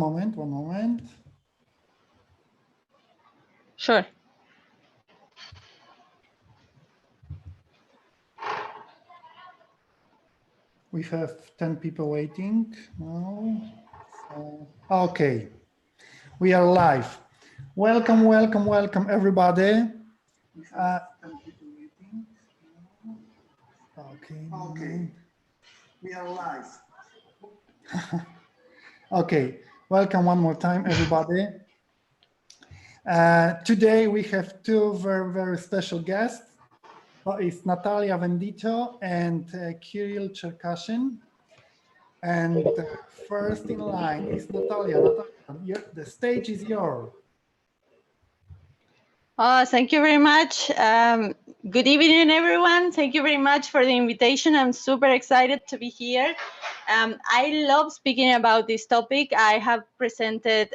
One moment. Sure. We have 10 people waiting now. So, okay, we are live. Welcome, welcome, welcome, everybody. We have 10 people waiting. Okay, we are live. Okay, welcome one more time, everybody. Today we have two very, very special guests. It's Natalia Venditto and Kirill Cherkashin. And first in line is Natalia. Natalia, the stage is yours. Oh, thank you very much. Good evening, everyone. Thank you very much for the invitation. I'm super excited to be here. I love speaking about this topic. I have presented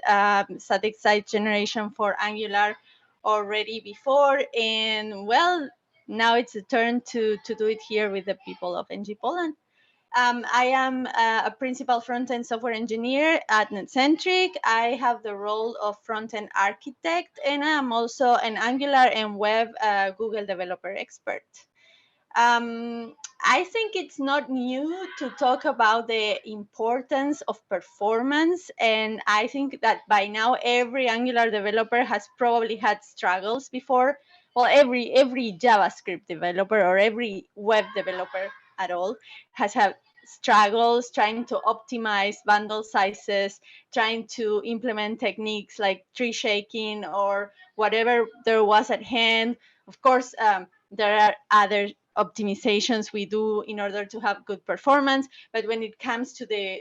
static site generation for Angular already before, and well, now it's a turn to do it here with the people of NG Poland. I am a principal front-end software engineer at Netcentric. I have the role of front-end architect, and I'm also an Angular and web Google developer expert. I think it's not new to talk about the importance of performance, and I think that by now every Angular developer has probably had struggles before. Well, every JavaScript developer or every web developer at all has had struggles trying to optimize bundle sizes, trying to implement techniques like tree shaking or whatever there was at hand. Of course, there are other optimizations we do in order to have good performance, but when it comes to the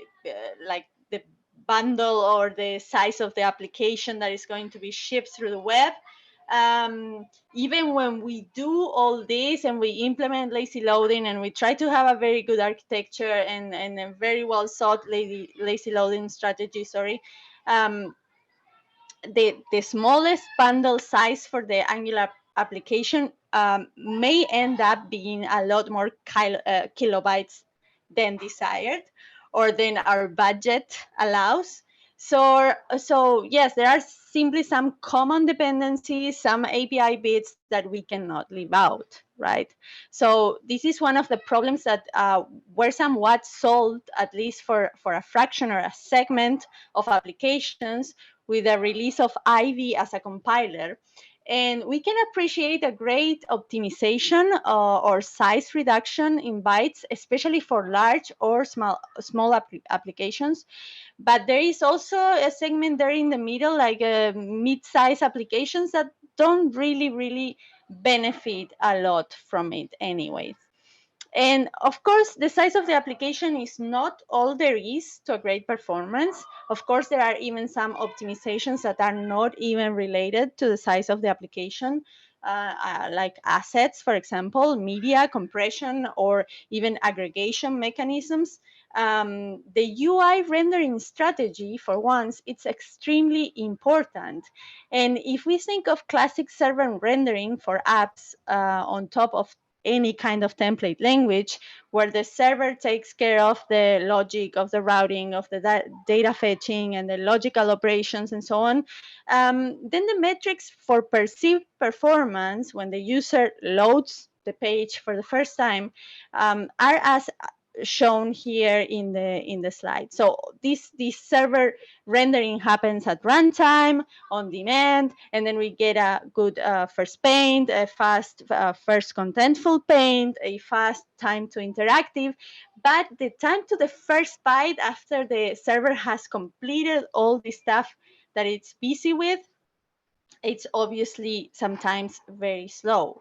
like the bundle or the size of the application that is going to be shipped through the web, even when we do all this and we implement lazy loading and we try to have a very good architecture and a very well thought lazy loading strategy, the smallest bundle size for the Angular application may end up being a lot more kilobytes than desired or than our budget allows. So yes, there are simply some common dependencies, some API bits that we cannot leave out, right? So this is one of the problems that were somewhat solved, at least for a fraction or a segment of applications, with the release of Ivy as a compiler. And we can appreciate a great optimization or size reduction in bytes, especially for large or small applications. But there is also a segment there in the middle, like mid-size applications that don't really benefit a lot from it anyways. And of course, the size of the application is not all there is to a great performance. Of course, there are even some optimizations that are not even related to the size of the application, like assets, for example, media compression, or even aggregation mechanisms. The UI rendering strategy, for once, it's extremely important. And if we think of classic server rendering for apps on top of any kind of template language, where the server takes care of the logic of the routing, of the data fetching and the logical operations and so on, then the metrics for perceived performance when the user loads the page for the first time are as shown here in the slide. So this server rendering happens at runtime, on demand, and then we get a good first paint, a fast first contentful paint, a fast time to interactive. But the time to the first byte after the server has completed all the stuff that it's busy with, it's obviously sometimes very slow.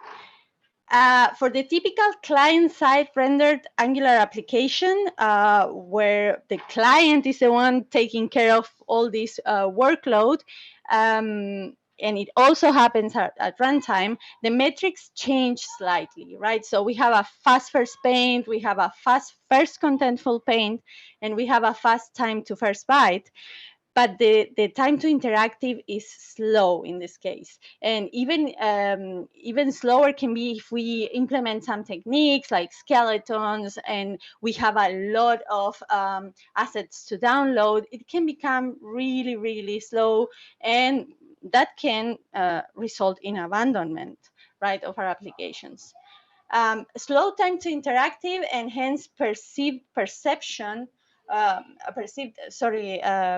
For the typical client-side rendered Angular application, where the client is the one taking care of all this workload, and it also happens at runtime, the metrics change slightly, right? So we have a fast first paint, we have a fast first contentful paint, and we have a fast time to first byte. but the time to interactive is slow in this case. And even slower can be if we implement some techniques like skeletons and we have a lot of assets to download. It can become really, really slow, and that can result in abandonment, right, of our applications. Slow time to interactive and hence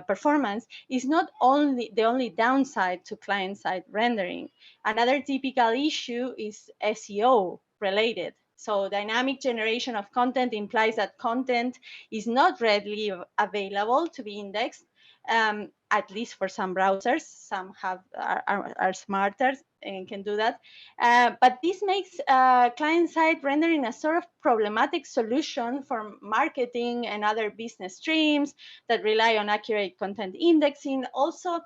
performance is not only the only downside to client-side rendering. Another typical issue is SEO related. So dynamic generation of content implies that content is not readily available to be indexed, at least for some browsers. Some are smarter and can do that. But this makes client-side rendering a sort of problematic solution for marketing and other business streams that rely on accurate content indexing, also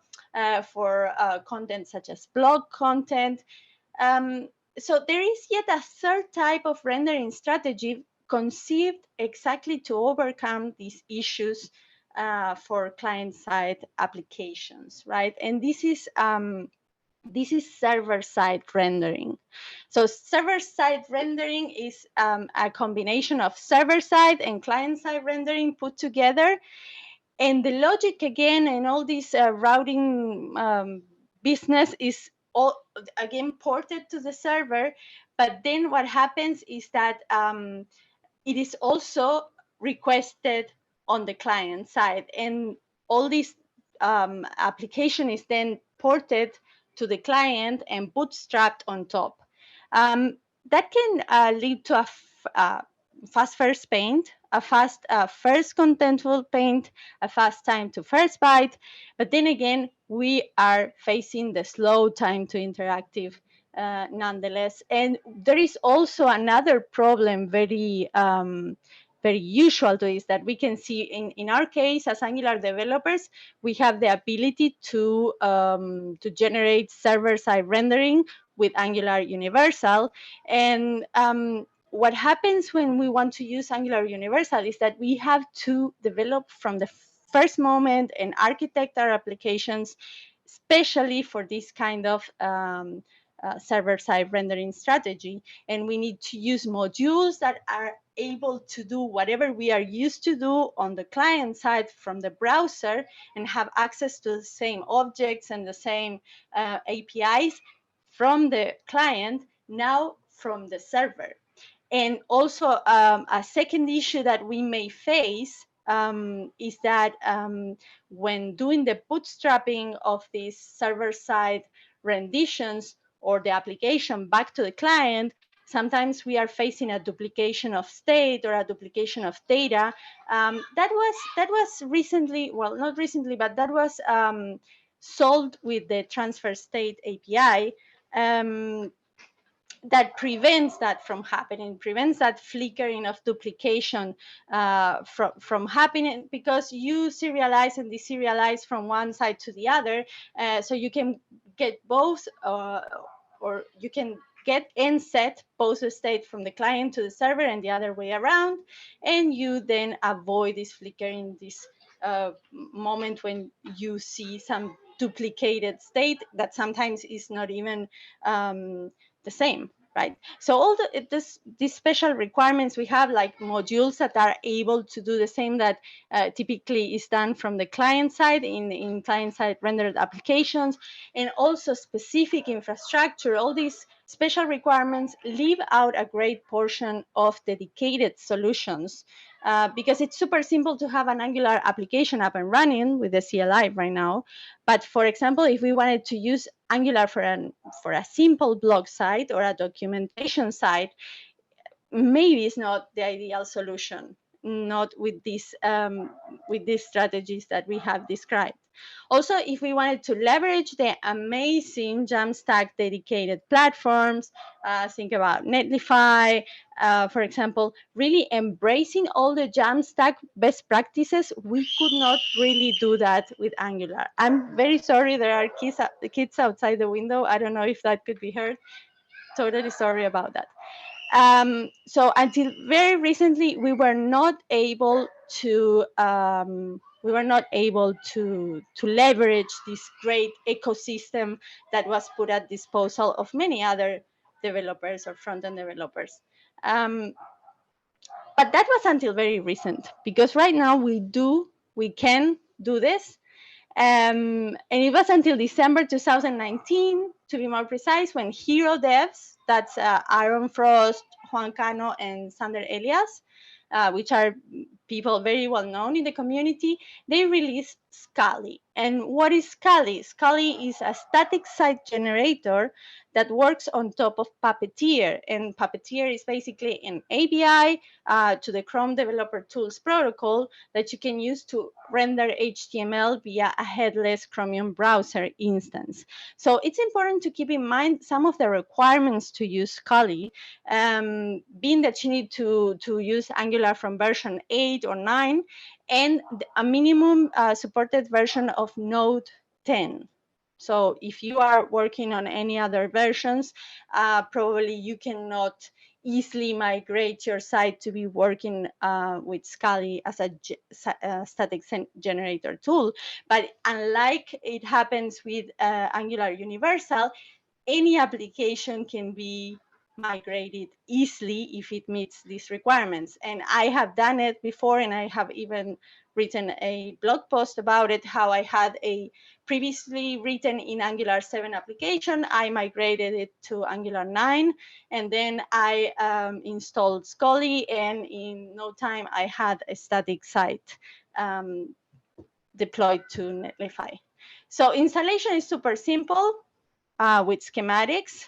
for content such as blog content. So there is yet a third type of rendering strategy conceived exactly to overcome these issues for client-side applications, right? And this is server-side rendering. So server-side rendering is a combination of server-side and client-side rendering put together. And the logic, again, and all this routing business is all, again, ported to the server. But then what happens is that it is also requested on the client side. And all this application is then ported to the client and bootstrapped on top. That can lead to a fast first paint, a fast first contentful paint, a fast time to first byte. But then again, we are facing the slow time to interactive nonetheless. And there is also another problem very usual to is that we can see in our case as Angular developers, we have the ability to generate server-side rendering with Angular Universal. And what happens when we want to use Angular Universal is that we have to develop from the first moment and architect our applications, especially for this kind of server-side rendering strategy. And we need to use modules that are able to do whatever we are used to do on the client side from the browser and have access to the same objects and the same APIs from the client, now from the server. And also a second issue that we may face is that when doing the bootstrapping of these server-side renditions or the application back to the client, sometimes we are facing a duplication of state or a duplication of data. That was recently, well, not recently, but that was solved with the transfer state API. That prevents that from happening, prevents that flickering of duplication from happening, because you serialize and deserialize from one side to the other, so you can get both, or you can get and set both the state from the client to the server and the other way around, and you then avoid this flickering, this moment when you see some duplicated state that sometimes is not even the same, right? So all these special requirements we have, like modules that are able to do the same that typically is done from the client side in client-side rendered applications, and also specific infrastructure. All these special requirements leave out a great portion of dedicated solutions, because it's super simple to have an Angular application up and running with the CLI right now. But for example, if we wanted to use Angular for a simple blog site or a documentation site, maybe it's not the ideal solution, not with these strategies that we have described. Also, if we wanted to leverage the amazing Jamstack dedicated platforms, think about Netlify, for example, really embracing all the Jamstack best practices, we could not really do that with Angular. I'm very sorry, there are kids outside the window. I don't know if that could be heard. Totally sorry about that. So until very recently, we were not able to we were not able to leverage this great ecosystem that was put at disposal of many other developers or front-end developers. But that was until very recent, because right now we can do this. And it was until December 2019, to be more precise, when Hero Devs, that's Aaron Frost, Juan Cano, and Sander Elias, which are people very well known in the community, they released Scully. And what is Scully? Scully is a static site generator that works on top of Puppeteer. And Puppeteer is basically an API to the Chrome Developer Tools protocol that you can use to render HTML via a headless Chromium browser instance. So it's important to keep in mind some of the requirements to use Scully, being that you need to use Angular from version 8 or 9, and a minimum supported version of Node 10. So if you are working on any other versions, probably you cannot easily migrate your site to be working with Scully as a static generator tool. But unlike it happens with Angular Universal, any application can be migrated easily if it meets these requirements. And I have done it before, and I have even written a blog post about it, how I had a previously written in Angular 7 application. I migrated it to Angular 9, and then I installed Scully, and in no time I had a static site deployed to Netlify. So installation is super simple with schematics.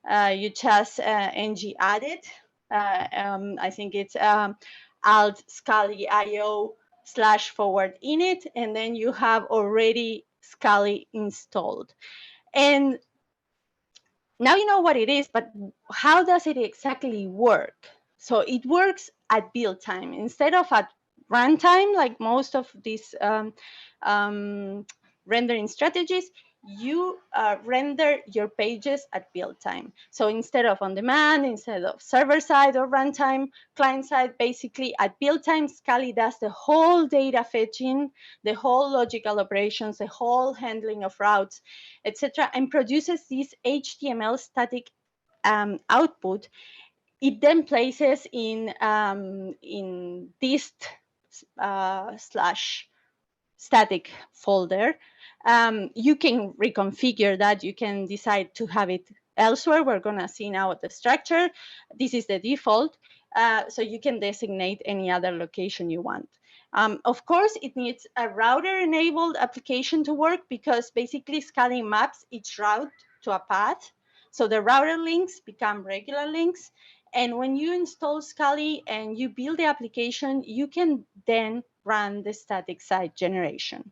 You just ng add it. I think it's alt Scully IO /forward init, and then you have already Scully installed. And now you know what it is, but how does it exactly work? So it works at build time instead of at runtime, like most of these rendering strategies. You render your pages at build time. So instead of on demand, instead of server side or runtime, client side, basically at build time, Scully does the whole data fetching, the whole logical operations, the whole handling of routes, etc., and produces this HTML static output. It then places in dist /static folder. You can reconfigure that. You can decide to have it elsewhere. We're going to see now the structure. This is the default. So you can designate any other location you want. Of course, it needs a router-enabled application to work, because basically Scully maps each route to a path. So the router links become regular links. And when you install Scully and you build the application, you can then run the static site generation.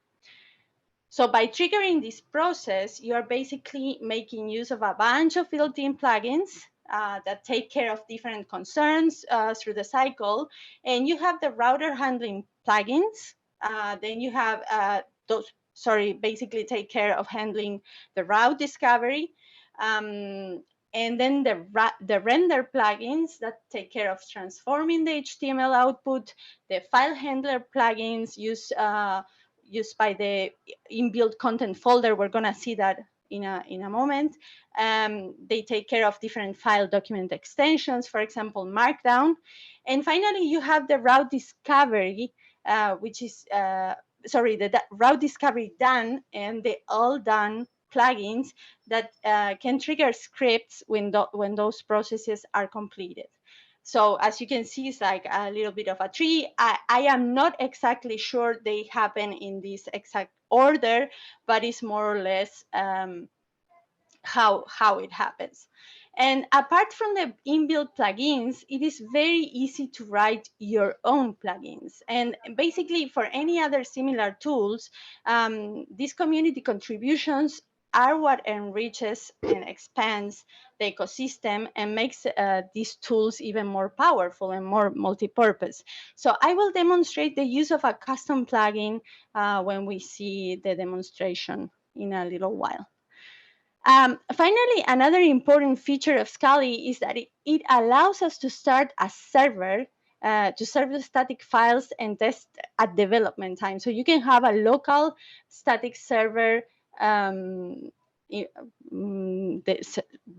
So by triggering this process, you are basically making use of a bunch of built-in plugins that take care of different concerns through the cycle. And you have the router handling plugins. Then you have basically take care of handling the route discovery. And then the render plugins that take care of transforming the HTML output, the file handler plugins used by the inbuilt content folder. We're going to see that in a moment. They take care of different file document extensions, for example, Markdown. And finally, you have the route discovery, which is, the route discovery done and the all done plugins that can trigger scripts when those processes are completed. So as you can see, it's like a little bit of a tree. I am not exactly sure they happen in this exact order, but it's more or less how it happens. And apart from the inbuilt plugins, it is very easy to write your own plugins. And basically, for any other similar tools, these community contributions are what enriches and expands the ecosystem and makes these tools even more powerful and more multi-purpose. So I will demonstrate the use of a custom plugin when we see the demonstration in a little while. Finally, another important feature of Scully is that it allows us to start a server to serve the static files and test at development time. So you can have a local static server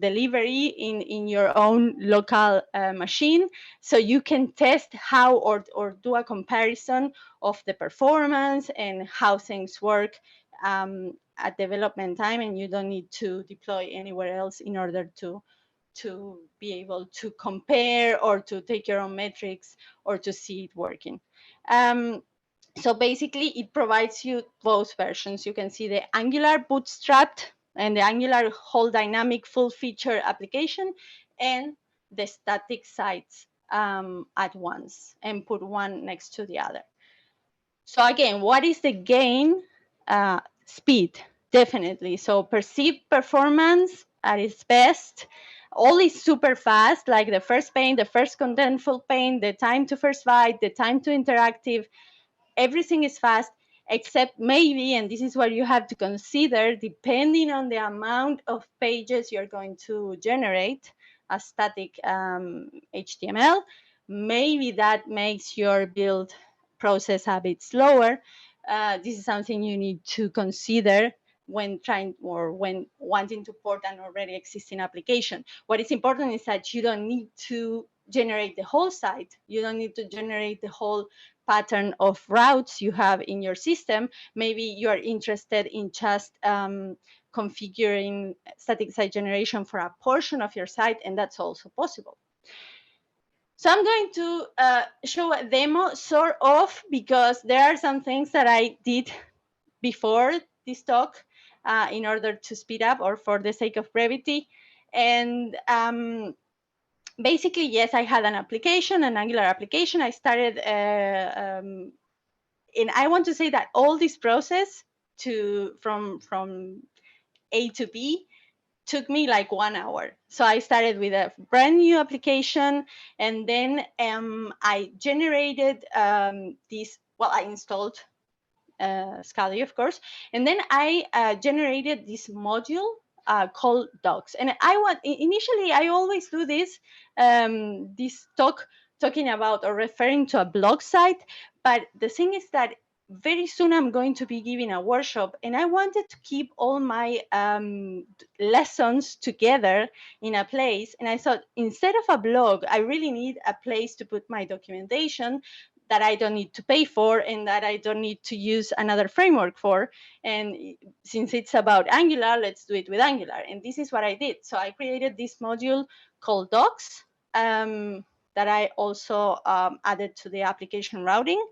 delivery in your own local machine, so you can test how or do a comparison of the performance and how things work at development time, and you don't need to deploy anywhere else in order to be able to compare or to take your own metrics or to see it working. So basically, it provides you both versions. You can see the Angular bootstrapped and the Angular whole dynamic full feature application and the static sites at once, and put one next to the other. So again, what is the gain? Speed, definitely. So perceived performance at its best. All is super fast, like the first pane, the first contentful pane, the time to first byte, the time to interactive. Everything is fast, except maybe, and this is what you have to consider, depending on the amount of pages you're going to generate as static HTML, maybe that makes your build process a bit slower. This is something you need to consider when trying or when wanting to port an already existing application. What is important is that you don't need to generate the whole site. You don't need to generate the whole pattern of routes you have in your system. Maybe you are interested in just configuring static site generation for a portion of your site, and that's also possible. So I'm going to show a demo, sort of, because there are some things that I did before this talk in order to speed up or for the sake of brevity. And basically, yes, I had an application, an Angular application. I started, and I want to say that all this process from A to B took me like 1 hour. So I started with a brand new application, and then I generated this. Well, I installed Scully, of course, and then I generated this module called docs. And initially I always do this talking about or referring to a blog site, but the thing is that very soon I'm going to be giving a workshop, and I wanted to keep all my lessons together in a place. And I thought, instead of a blog, I really need a place to put my documentation that I don't need to pay for and that I don't need to use another framework for. And since it's about Angular, let's do it with Angular. And this is what I did. So I created this module called docs that I also added to the application routing.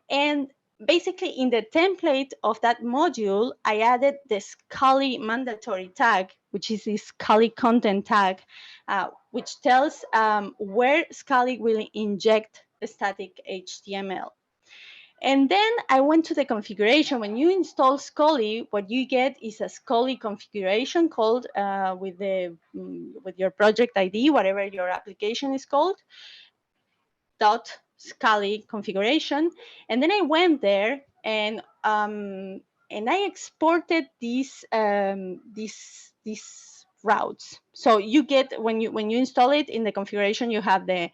And basically, in the template of that module, I added the Scully mandatory tag, which is the Scully content tag, which tells where Scully will inject the static HTML. And then I went to the configuration. When you install Scully, what you get is a Scully configuration called with your project ID, whatever your application is called, .Scully configuration. And then I went there and I exported these routes. So you get, when you install it in the configuration, you have the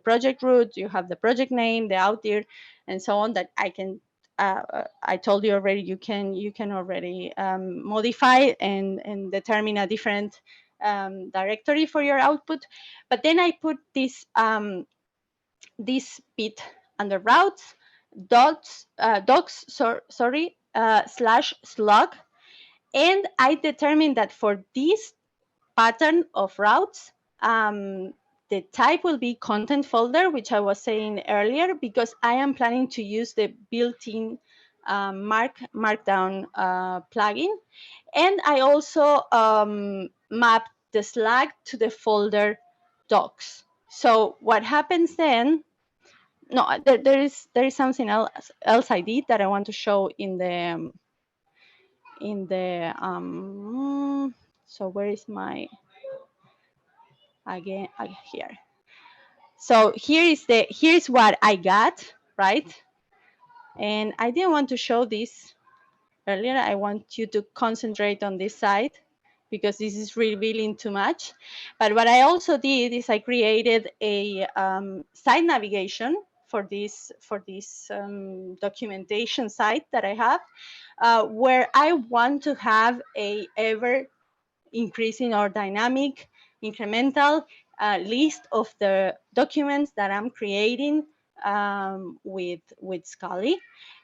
project root, you have the project name, the outir, and so on, that I can I told you already, you can already modify and determine a different directory for your output. But then I put this this bit under routes docs slash slug, and I determined that for this pattern of routes, the type will be content folder, which I was saying earlier, because I am planning to use the built-in Markdown plugin. And I also mapped the slug to the folder docs. So what happens then? No, there is something else I did that I want to show in the so where is my again here. So here's what I got, right? And I didn't want to show this earlier. I want you to concentrate on this side. because this is revealing too much. But what I also did is I created a site navigation for this documentation site that I have, where I want to have a ever increasing or dynamic incremental list of the documents that I'm creating with Scully.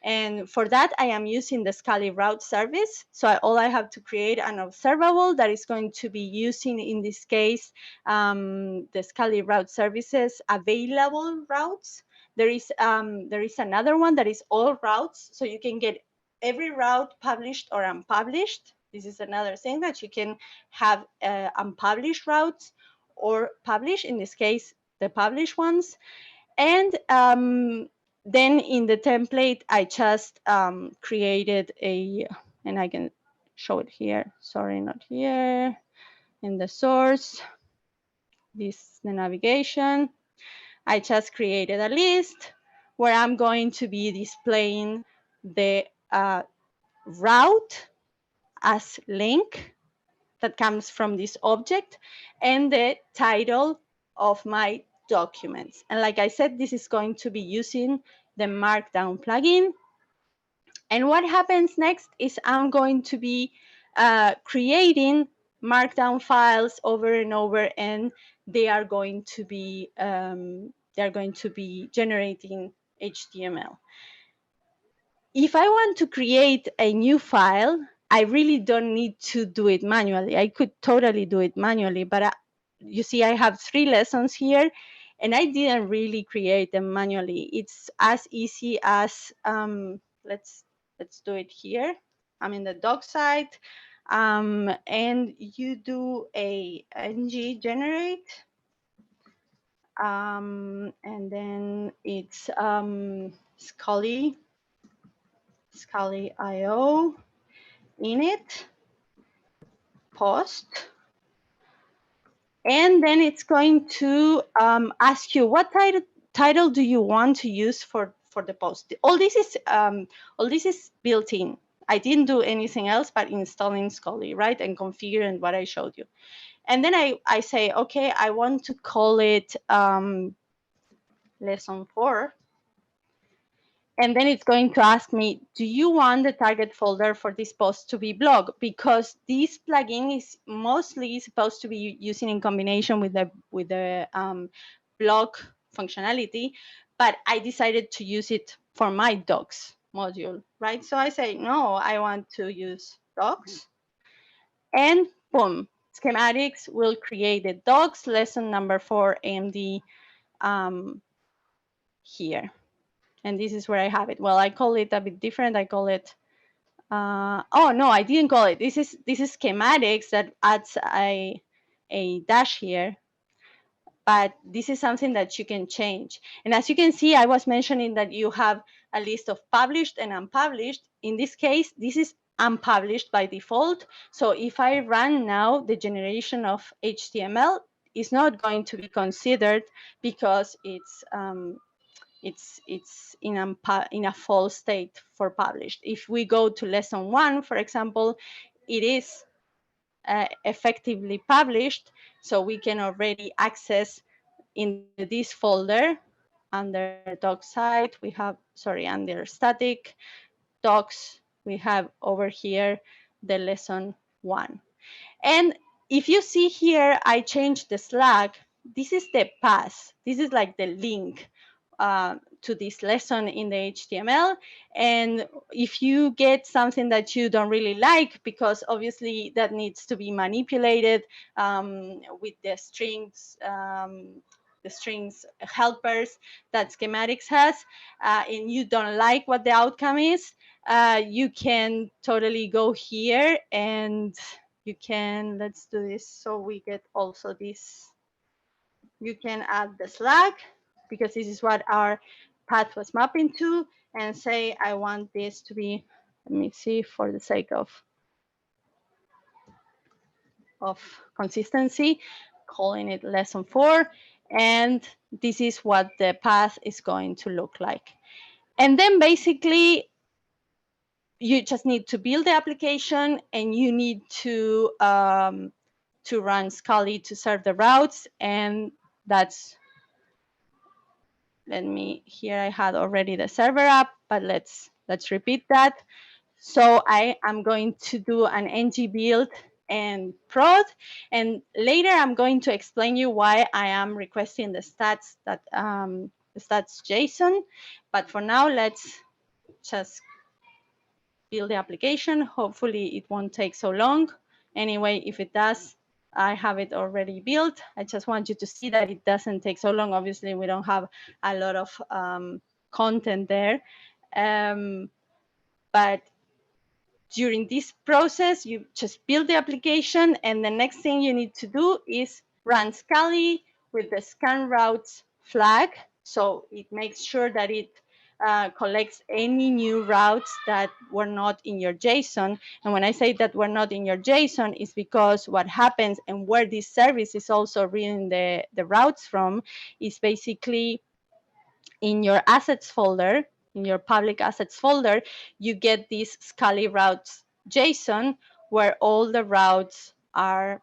And for that, I am using the Scully route service. So all I have to create an observable that is going to be using, in this case, the Scully route services available routes. There is another one that is all routes, so you can get every route published or unpublished. This is another thing, that you can have unpublished routes or published, in this case, the published ones. And then in the template, I just created and I can show it here. Sorry, not here. In the source, this is the navigation. I just created a list where I'm going to be displaying the route as link that comes from this object and the title of my documents. And like I said, this is going to be using the Markdown plugin. And what happens next is I'm going to be creating Markdown files over and over, and they are going to be generating HTML. If I want to create a new file, I really don't need to do it manually. I could totally do it manually, but you see, I have 3 lessons here, and I didn't really create them manually. It's as easy as, let's do it here. I'm in the doc site, and you do a ng generate, and then it's Scully IO init post, and then it's going to ask you what title do you want to use for the post. All this is built in. I didn't do anything else but installing Scully, right, and configuring what I showed you. And then I say, okay, I want to call it lesson 4. And then it's going to ask me, do you want the target folder for this post to be blog? Because this plugin is mostly supposed to be using in combination with the blog functionality, but I decided to use it for my docs module, right? So I say, no, I want to use docs, and boom, schematics will create the docs lesson number 4 AMD here. And this is where I have it. Well, I call it a bit different. I call it, oh no, I didn't call it. This is schematics that adds a dash here. But this is something that you can change. And as you can see, I was mentioning that you have a list of published and unpublished. In this case, this is unpublished by default. So if I run now the generation of HTML, it's not going to be considered because it's in a false state for published. If we go to lesson 1, for example, it is effectively published, so we can already access in this folder under doc site. We have, sorry, under static docs, we have over here the lesson 1. And if you see here, I changed the Slack. This is the path. This is like the link to this lesson in the HTML. And if you get something that you don't really like, because obviously that needs to be manipulated with the strings helpers that schematics has, and you don't like what the outcome is, you can totally go here and you can, let's do this so we get also this. You can add the Slack, because this is what our path was mapping to, and say, I want this to be, let me see, for the sake of consistency, calling it lesson 4. And this is what the path is going to look like. And then basically, you just need to build the application, and you need to run Scully to serve the routes, and that's, here I had already the server up, but let's repeat that. So I am going to do an ng build and prod, and later I'm going to explain you why I am requesting the stats the stats JSON. But for now, let's just build the application. Hopefully it won't take so long. Anyway, if it does, I have it already built. I just want you to see that it doesn't take so long. Obviously, we don't have a lot of content there. But during this process, you just build the application, and the next thing you need to do is run Scully with the scan routes flag. So it makes sure that it collects any new routes that were not in your JSON. And when I say that were not in your JSON, is because what happens, and where this service is also reading the routes from, is basically in your assets folder, in your public assets folder, you get this Scully routes JSON where all the routes are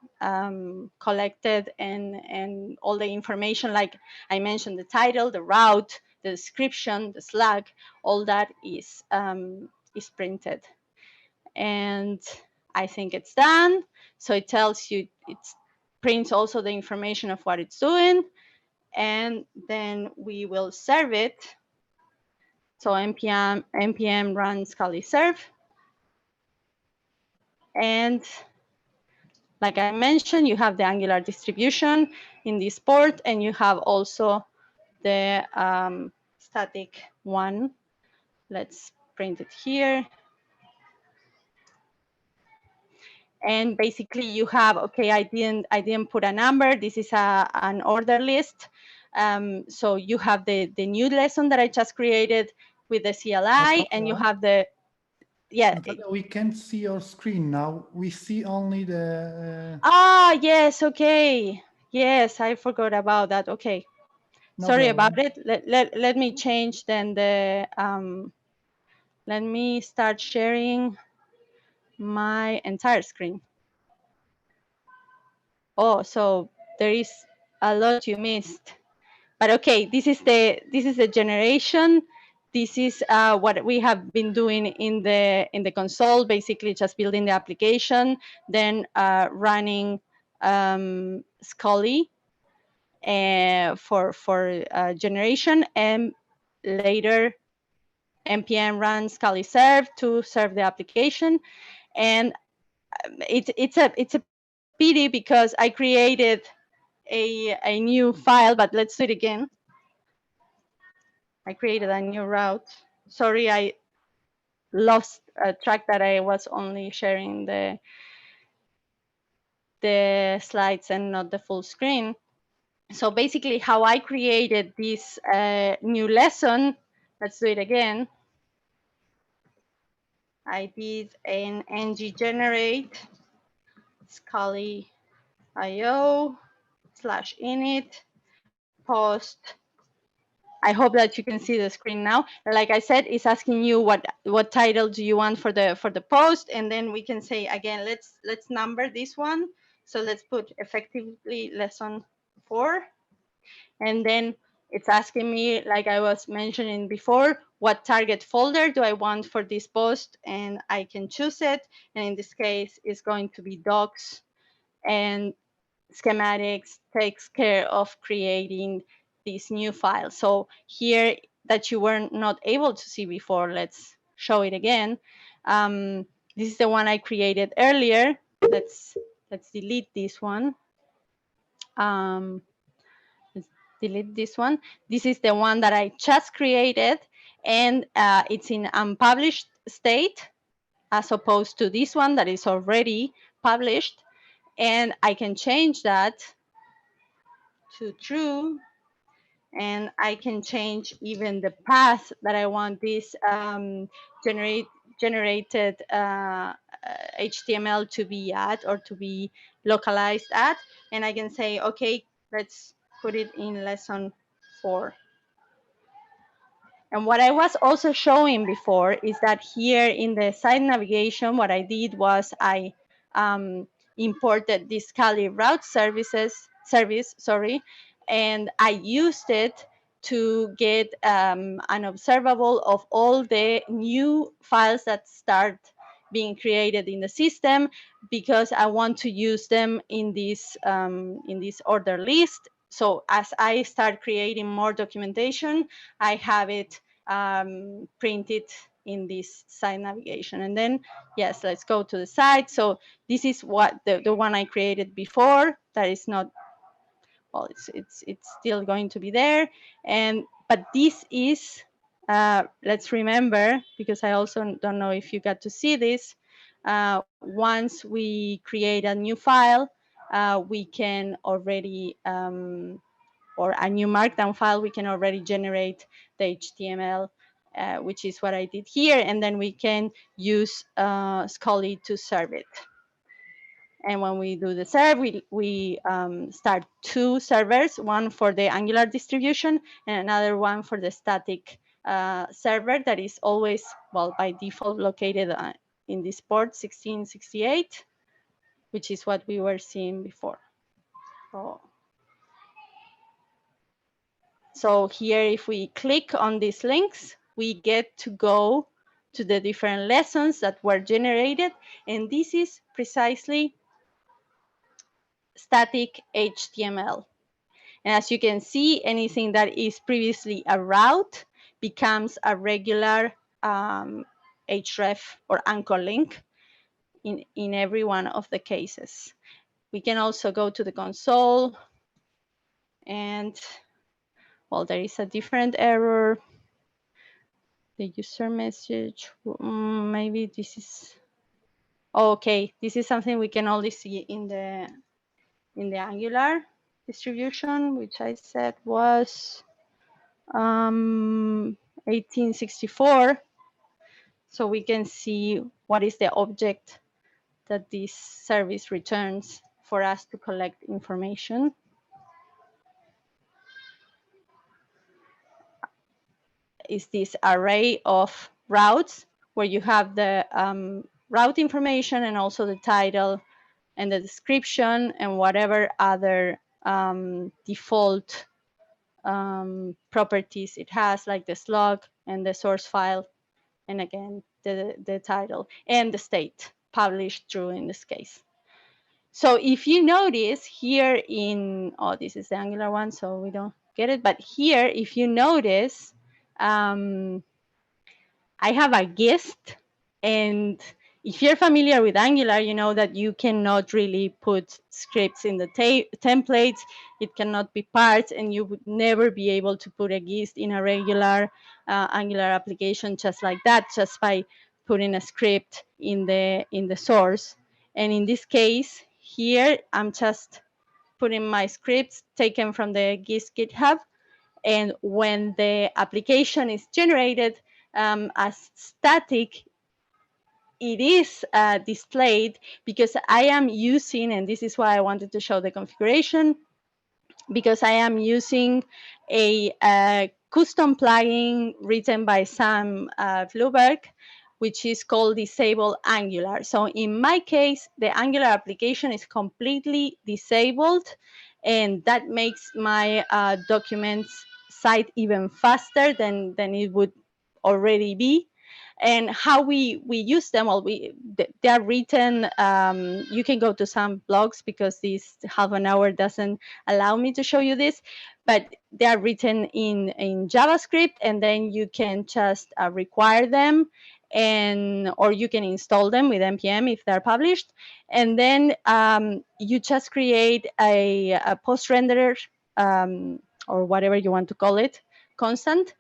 collected, and all the information, like I mentioned, the title, the route, the description, the slug, all that is printed. And I think it's done. So it tells you, it prints also the information of what it's doing, and then we will serve it. So npm run Scully serve. And like I mentioned, you have the Angular distribution in this port, and you have also the static one. Let's print it here. And basically you have, okay, I didn't put a number. This is an order list. So you have the new lesson that I just created with the CLI, and you have the, we can't see your screen now. We see only the... yes, okay. Yes, I forgot about that. Okay. No Sorry problem. About it. Let me change then the, let me start sharing my entire screen. Oh, so there is a lot you missed. But okay, this is the generation. This is what we have been doing in the console, basically just building the application, then running Scully for generation, and later npm run Scully serve to serve the application. And it's a pity because I created a new file, but let's do it again. I created a new route. Sorry, I lost track that I was only sharing the slides and not the full screen. So basically how I created this new lesson, let's do it again. I did an ng generate Scully io /init post. I hope that you can see the screen now. Like I said, it's asking you what title do you want for the post, and then we can say again, let's number this one. So let's put effectively lesson 4, and then it's asking me, like I was mentioning before, what target folder do I want for this post, and I can choose it. And in this case, it's going to be docs, and schematics takes care of creating this new file. So here that you were not able to see before, let's show it again. This is the one I created earlier. Let's delete this one. Let's delete this one. This is the one that I just created, and it's in unpublished state as opposed to this one that is already published. And I can change that to true, and I can change even the path that I want this generated HTML to be at, or to be localized at. And I can say, okay, let's put it in lesson 4. And what I was also showing before is that here in the site navigation, what I did was I imported this Scully route service, and I used it to get an observable of all the new files that start being created in the system, because I want to use them in this order list. So as I start creating more documentation, I have it printed in this site navigation. And then, yes, let's go to the site. So this is what the one I created before. That is not, well, it's still going to be there. And but this is, let's remember, because I also don't know if you got to see this. Once we create a new file, we can already or a new markdown file, we can already generate the HTML, which is what I did here. And then we can use Scully to serve it. And when we do the serve, we start two servers, one for the Angular distribution and another one for the static server that is always, well, by default located in this port 1668, which is what we were seeing before. So here, if we click on these links, we get to go to the different lessons that were generated. And this is precisely static HTML. And as you can see, anything that is previously a route becomes a regular href or anchor link in every one of the cases. We can also go to the console and, well, there is a different error. The user message, maybe this is, okay, this is something we can only see in the Angular distribution, which I said was 1864. So we can see what is the object that this service returns for us to collect information. Is this array of routes where you have the route information and also the title and the description and whatever other default properties it has, like the slug and the source file, and again, the title and the state, published true in this case. So if you notice here in, oh, this is the Angular one, so we don't get it. But here, if you notice, I have a guest. And if you're familiar with Angular, you know that you cannot really put scripts in the templates. It cannot be parts, and you would never be able to put a guest in a regular Angular application just like that, just by putting a script in the source. And in this case, here, I'm just putting my scripts taken from the GIS GitHub. And when the application is generated as static, it is displayed because I am using, and this is why I wanted to show the configuration, because I am using a custom plugin written by Sam Fluberg, which is called Disable Angular. So in my case, the Angular application is completely disabled, and that makes my documents cite even faster than it would already be. And how we use them, well, they are written, you can go to some blogs because this half an hour doesn't allow me to show you this, but they are written in JavaScript, and then you can just require them, or you can install them with npm if they're published, and then you just create a post renderer or whatever you want to call it, constant,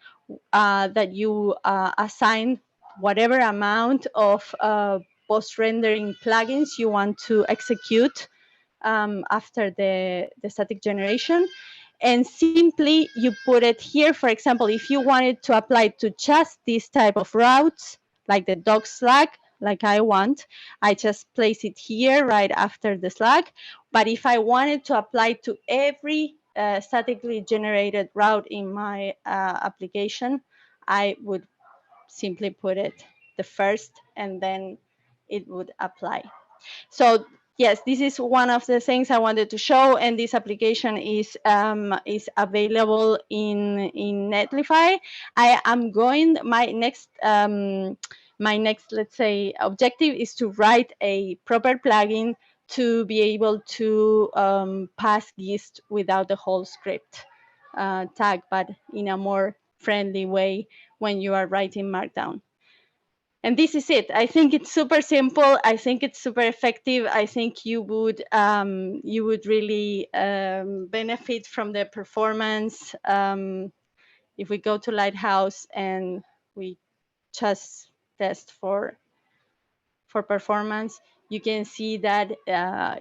that you assign whatever amount of post-rendering plugins you want to execute after the static generation. And simply you put it here. For example, if you wanted to apply to just this type of routes, like the doc slug, like I want, I just place it here right after the slug. But if I wanted to apply to every statically generated route in my application, I would simply put it the first, and then it would apply. So yes, this is one of the things I wanted to show, and this application is available in Netlify. I am going, my next let's say objective is to write a proper plugin to be able to pass GIST without the whole script tag, but in a more friendly way when you are writing Markdown. And this is it. I think it's super simple. I think it's super effective. I think you would really benefit from the performance. If we go to Lighthouse and we just test for performance, you can see that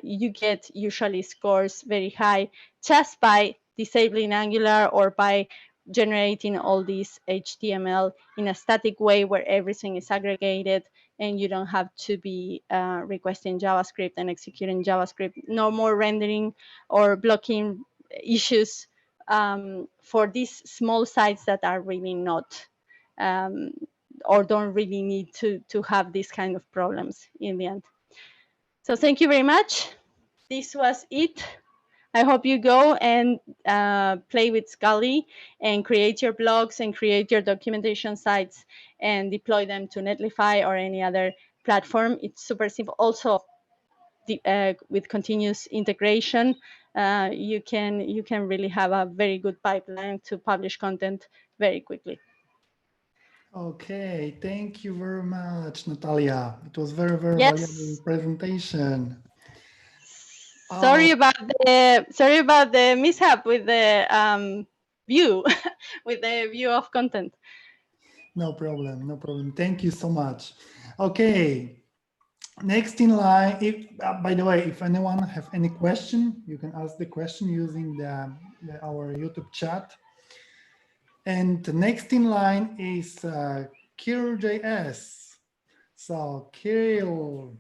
you get usually scores very high just by disabling Angular or by generating all this HTML in a static way where everything is aggregated and you don't have to be requesting JavaScript and executing JavaScript. No more rendering or blocking issues for these small sites that are really not or don't really need to have these kind of problems in the end. So thank you very much. This was it. I hope you go and play with Scully and create your blogs and create your documentation sites and deploy them to Netlify or any other platform. It's super simple. Also, with continuous integration, you can really have a very good pipeline to publish content very quickly. Okay, thank you very much, Natalia. It was very, very Yes. valuable presentation. Sorry about the mishap with the view, with the view of content. No problem, no problem. Thank you so much. Okay, next in line. If by the way, if anyone have any question, you can ask the question using our YouTube chat. And the next in line is Kirill JS. So Kirill,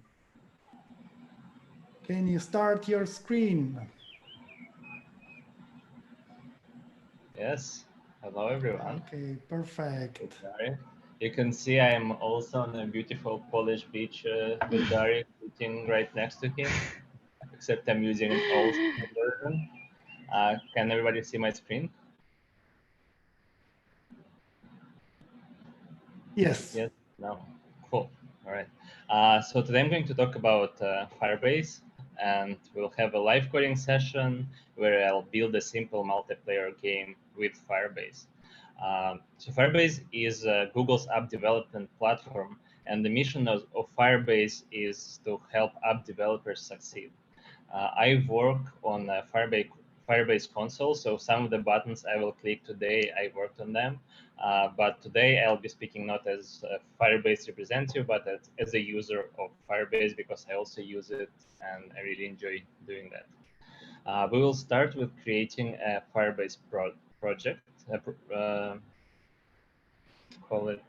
can you start your screen? Yes. Hello, everyone. Okay, perfect. You can see I'm also on a beautiful Polish beach with Dari sitting right next to him, except I'm using an old version. Can everybody see my screen? Yes. Yes? No? Cool. All right. So today I'm going to talk about Firebase, and we'll have a live coding session where I'll build a simple multiplayer game with Firebase. So Firebase is Google's app development platform, and the mission of Firebase is to help app developers succeed. I work on Firebase console, so some of the buttons I will click today, I worked on them. But today I'll be speaking not as a Firebase representative, but as a user of Firebase, because I also use it and I really enjoy doing that. We will start with creating a Firebase project. Call it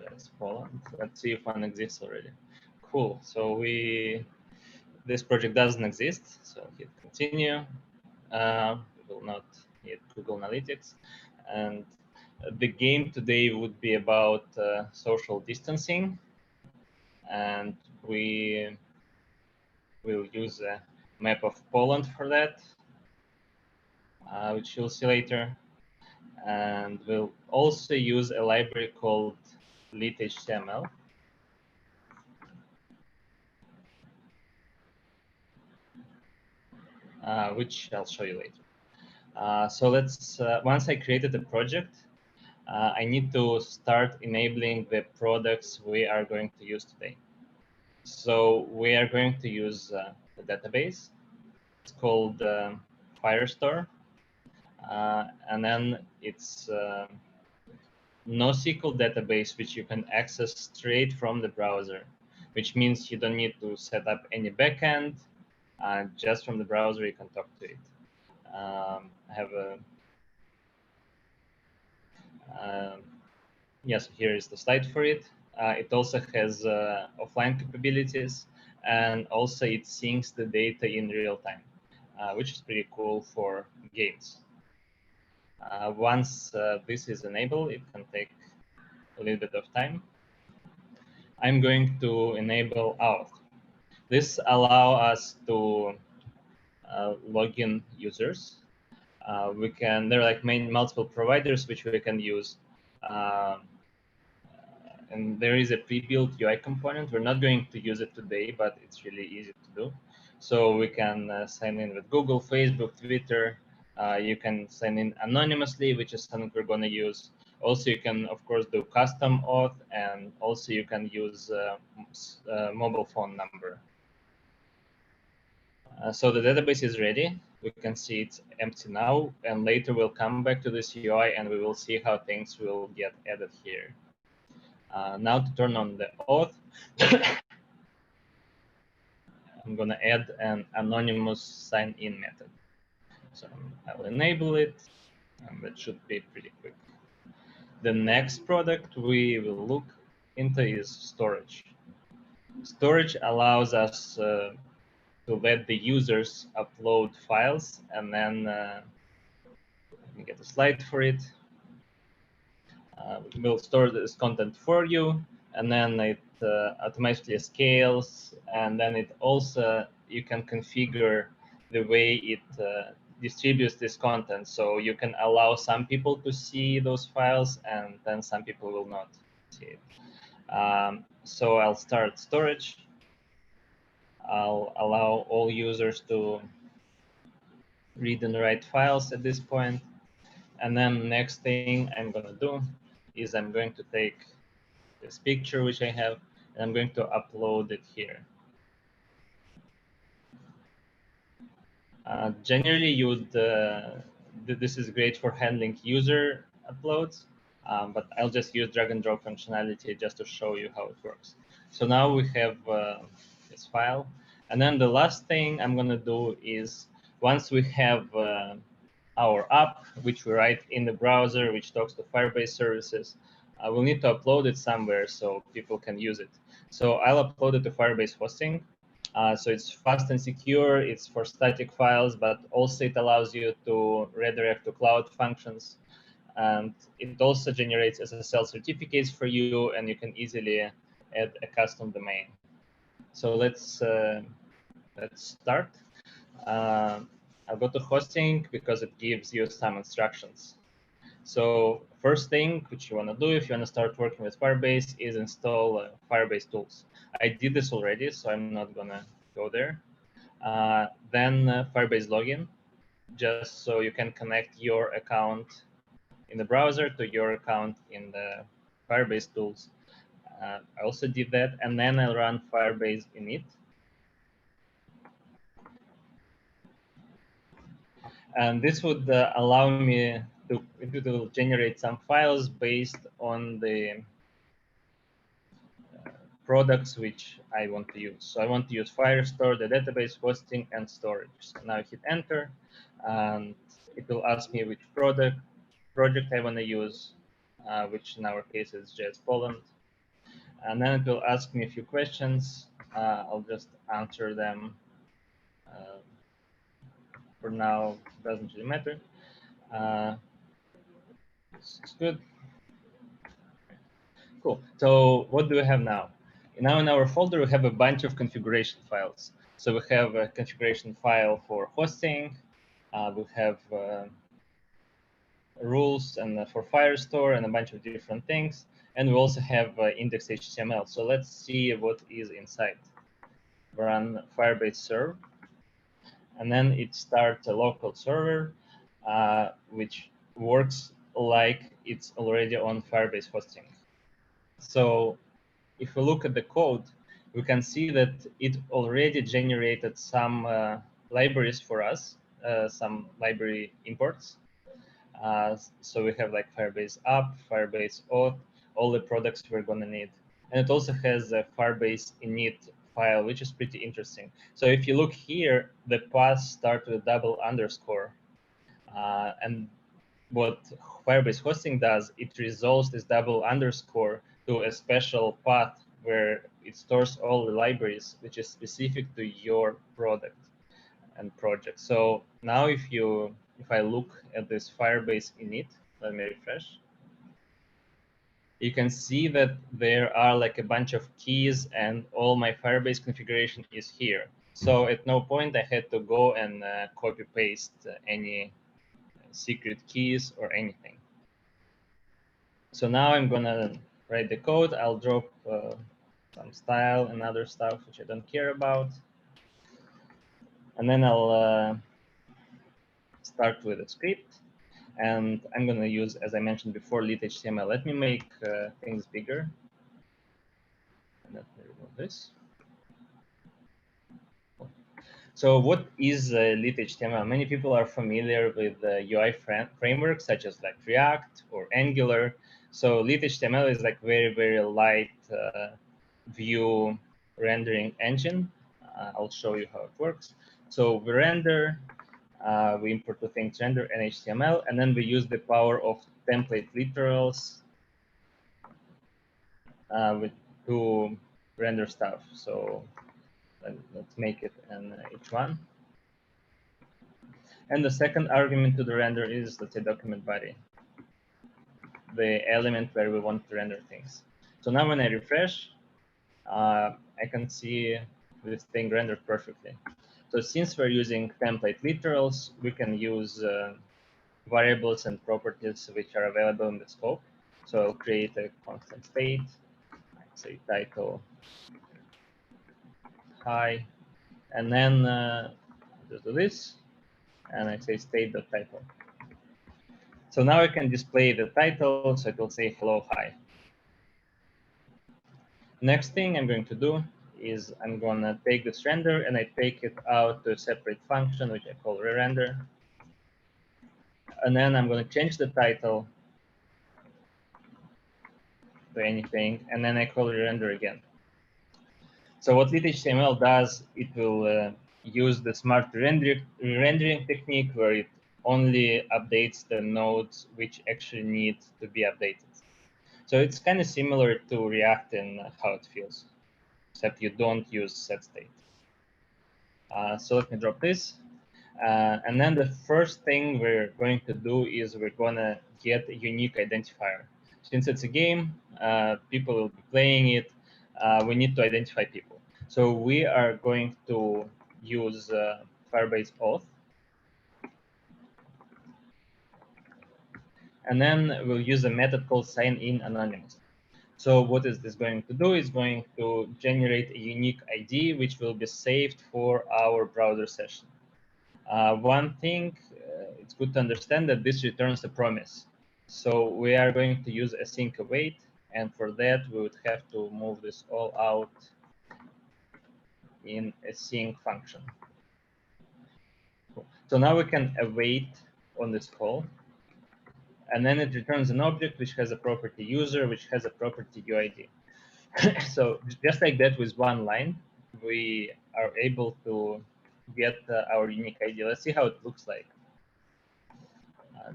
just Poland. Let's see if one exists already. Cool. So this project doesn't exist, so hit continue. We will not need Google Analytics. And the game today would be about social distancing. And we will use a map of Poland for that, which you'll see later. And we'll also use a library called lit.html. Which I'll show you later. So let's, once I created the project, I need to start enabling the products we are going to use today. So we are going to use the database. It's called Firestore. And then it's NoSQL database, which you can access straight from the browser, which means you don't need to set up any backend. Just from the browser, you can talk to it. I have a yes, here is the slide for it. It also has offline capabilities, and also it syncs the data in real time, which is pretty cool for games. Once this is enabled, it can take a little bit of time. I'm going to enable auth. This allows us to log in users. There are like multiple providers which we can use. And there is a pre-built UI component. We're not going to use it today, but it's really easy to do. So we can sign in with Google, Facebook, Twitter. You can sign in anonymously, which is something we're going to use. Also, you can, of course, do custom auth, and also you can use mobile phone number. So the database is ready. We can see it's empty now, and later we'll come back to this UI and we will see how things will get added here. Now to turn on the auth, I'm going to add an anonymous sign-in method. So I'll enable it, and that should be pretty quick. The next product we will look into is storage. Storage allows us to let the users upload files, and then let me get a slide for it. We'll store this content for you, and then it automatically scales, and then it also, you can configure the way it distributes this content. So you can allow some people to see those files, and then some people will not see it. So I'll start storage. I'll allow all users to read and write files at this point. And then next thing I'm going to do is I'm going to take this picture which I have, and I'm going to upload it here. Generally, this is great for handling user uploads, but I'll just use drag and drop functionality just to show you how it works. So now we have this file. And then the last thing I'm going to do is, once we have our app, which we write in the browser, which talks to Firebase services, we'll need to upload it somewhere so people can use it. So I'll upload it to Firebase hosting. So it's fast and secure. It's for static files, but also it allows you to redirect to cloud functions. And it also generates SSL certificates for you, and you can easily add a custom domain. So let's start. I'll go to hosting because it gives you some instructions. So first thing which you want to do if you want to start working with Firebase is install Firebase tools. I did this already, so I'm not going to go there. Then Firebase login, just so you can connect your account in the browser to your account in the Firebase tools. I also did that, and then I'll run Firebase init. And this would allow me to generate some files based on the products which I want to use. So I want to use Firestore, the database, hosting, and storage. So now I hit enter, and it will ask me which project I want to use, which in our case is JS Poland. And then it will ask me a few questions. I'll just answer them. For now, it doesn't really matter. This is good. Cool. So what do we have now? Now in our folder, we have a bunch of configuration files. So we have a configuration file for hosting. We have rules and for Firestore and a bunch of different things. And we also have index.html. So let's see what is inside. We run Firebase serve. And then it starts a local server, which works like it's already on Firebase hosting. So if we look at the code, we can see that it already generated some libraries for us, some library imports. So we have like Firebase app, Firebase auth, all the products we're going to need. And it also has a Firebase init file, which is pretty interesting. So if you look here, the path starts with double underscore. And what Firebase hosting does, it resolves this double underscore to a special path where it stores all the libraries, which is specific to your product and project. So now if you if I look at this Firebase init, let me refresh. You can see that there are like a bunch of keys and all my Firebase configuration is here. So at no point I had to go and copy paste any secret keys or anything. So now I'm gonna write the code. I'll drop some style and other stuff which I don't care about. And then I'll start with a script. And I'm gonna use, as I mentioned before, lit HTML. Let me make things bigger. And let me remove this. So what is lit HTML? Many people are familiar with UI frameworks such as like React or Angular. So lit HTML is like very, very light view rendering engine. I'll show you how it works. So we render, we import two things, render and HTML, and then we use the power of template literals to render stuff. So let's make it an H1. And the second argument to the render is, let's say, document body, the element where we want to render things. So now when I refresh, I can see this thing rendered perfectly. So since we're using template literals, we can use variables and properties which are available in the scope. So I'll create a constant state, say title hi, and then just do this, and I say state.title. So now I can display the title, so it will say hello, hi. Next thing I'm going to do is I'm going to take this render and I take it out to a separate function, which I call re-render. And then I'm going to change the title to anything, and then I call re-render again. So what lit HTML does, it will use the smart rendering technique where it only updates the nodes which actually need to be updated. So it's kind of similar to React in how it feels, except you don't use set state. So let me drop this. And then the first thing we're going to do is we're going to get a unique identifier. Since it's a game, people will be playing it. We need to identify people. So we are going to use Firebase auth. And then we'll use a method called sign in anonymous. So what is this going to do? It's going to generate a unique ID, which will be saved for our browser session. One thing, it's good to understand that this returns a promise. So we are going to use async await, and for that we would have to move this all out in async function. Cool. So now we can await on this call, and then it returns an object which has a property user, which has a property UID. So just like that, with one line, we are able to get our unique ID. Let's see how it looks like.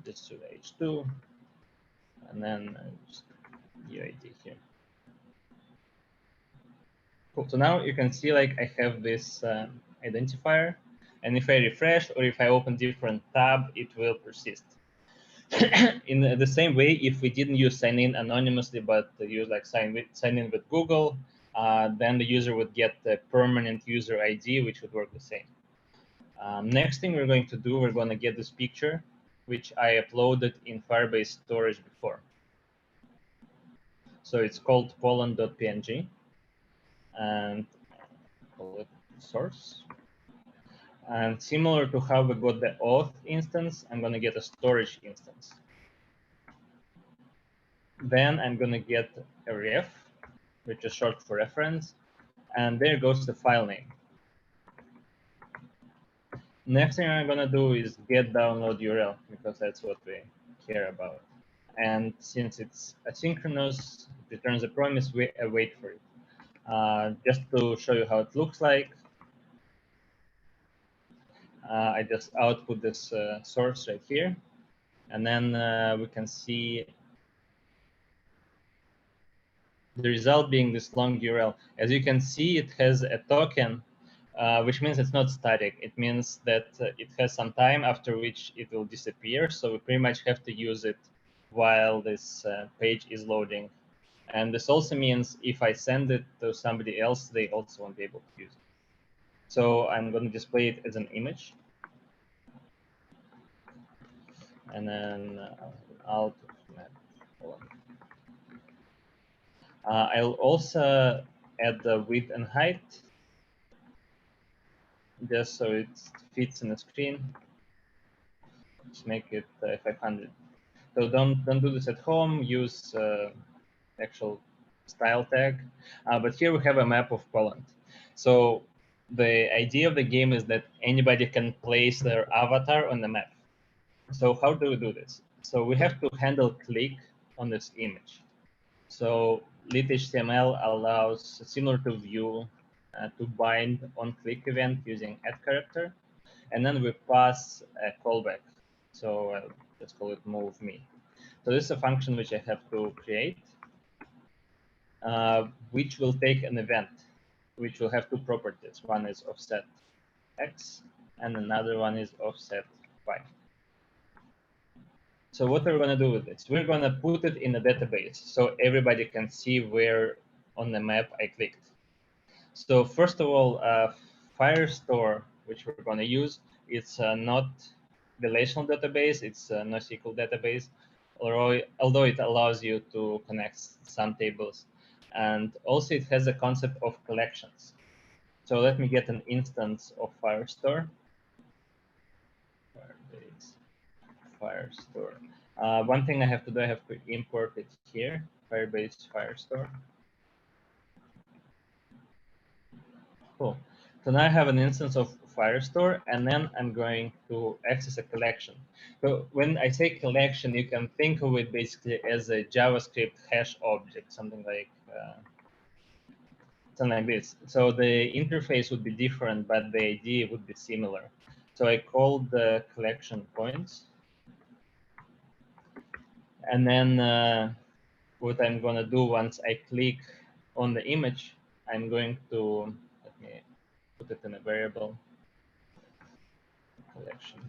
Just to H2, and then just UID here. Cool. So now you can see like I have this identifier, and if I refresh or if I open different tab, it will persist. In the same way, if we didn't use sign in anonymously, but use like sign in with Google, then the user would get the permanent user ID, which would work the same. Next thing we're going to do, we're going to get this picture, which I uploaded in Firebase storage before. So it's called pollen.png, and call it source. And similar to how we got the auth instance, I'm going to get a storage instance. Then I'm going to get a ref, which is short for reference, and there goes the file name. Next thing I'm going to do is get download URL, because that's what we care about. And since it's asynchronous, it returns a promise, we await for it. Just to show you how it looks like, I just output this source right here, and then we can see the result being this long URL. As you can see, it has a token which means it's not static. It means that it has some time after which it will disappear. So we pretty much have to use it while this page is loading. And this also means if I send it to somebody else, they also won't be able to use it. So I'm going to display it as an image. And then out of map. I'll also add the width and height, just so it fits in the screen. Just make it 500. So don't do this at home. Use actual style tag. But here we have a map of Poland. So the idea of the game is that anybody can place their avatar on the map. So how do we do this? So we have to handle click on this image. So lit.html allows, similar to Vue, to bind on click event using add character, and then we pass a callback. So let's call it move me. So this is a function which I have to create, which will take an event, which will have two properties. One is offset x, and another one is offset y. So what are we going to do with this? We're going to put it in a database so everybody can see where on the map I clicked. So first of all, Firestore, which we're going to use, it's not relational database, it's a NoSQL database, although it allows you to connect some tables. And also it has a concept of collections. So let me get an instance of Firestore. Firestore. One thing I have to do, I have to import it here, Firebase Firestore. Cool. So now I have an instance of Firestore, and then I'm going to access a collection. So when I say collection, you can think of it basically as a JavaScript hash object, something like this. So the interface would be different, but the idea would be similar. So I call the collection points. And then what I'm going to do once I click on the image, I'm going to, let me put it in a variable, collection,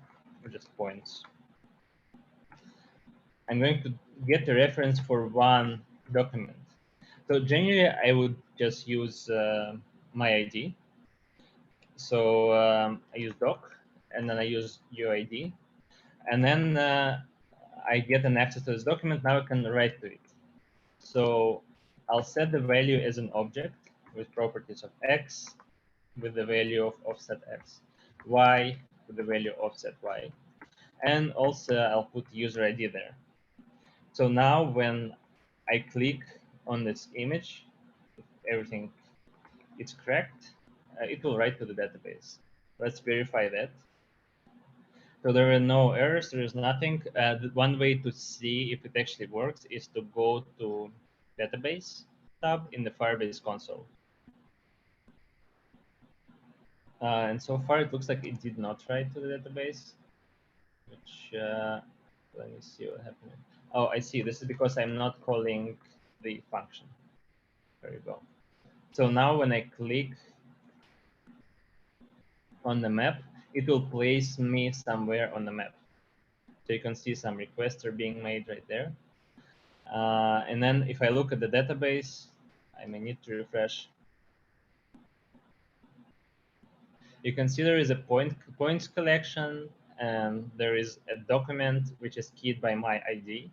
or just points. I'm going to get a reference for one document. So generally, I would just use my ID. So I use doc, and then I use UID. And then I get an access to this document. Now I can write to it. So I'll set the value as an object with properties of x with the value of offset x, y with the value of offset y. And also I'll put user ID there. So now when I click on this image, if everything is correct, it will write to the database. Let's verify that. So there are no errors, there is nothing. One way to see if it actually works is to go to database tab in the Firebase console. And so far it looks like it did not write to the database, which, let me see what happened. Oh, I see, this is because I'm not calling the function. There you go. So now when I click on the map, it will place me somewhere on the map. So you can see some requests are being made right there. And then if I look at the database, I may need to refresh. You can see there is a points collection, and there is a document which is keyed by my ID,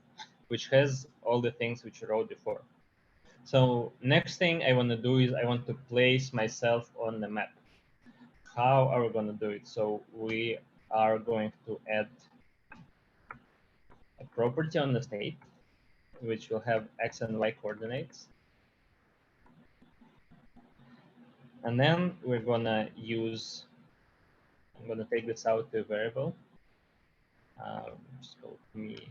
which has all the things which I wrote before. So next thing I want to do is I want to place myself on the map. How are we going to do it? So we are going to add a property on the state, which will have x and y coordinates. And then we're going to use, I'm going to take this out to a variable. Just call me.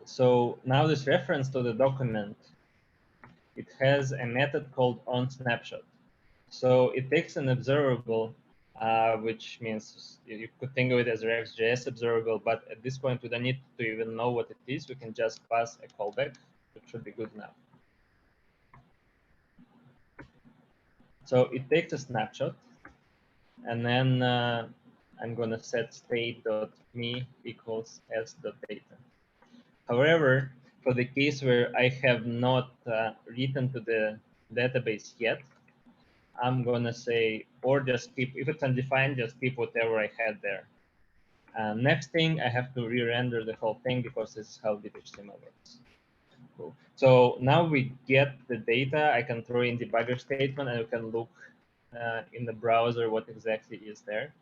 So now this reference to the document, it has a method called onSnapshot. So it takes an observable, which means you could think of it as a React.js observable, but at this point we don't need to even know what it is. We can just pass a callback to should be good enough. So it takes a snapshot, and then I'm going to set state.me equals s.data. However, for the case where I have not written to the database yet, I'm going to say, or just keep, if it's undefined, just keep whatever I had there. Next thing, I have to re-render the whole thing because this is how HTML works. Cool. So now we get the data. I can throw in debugger statement, and we can look in the browser what exactly is there.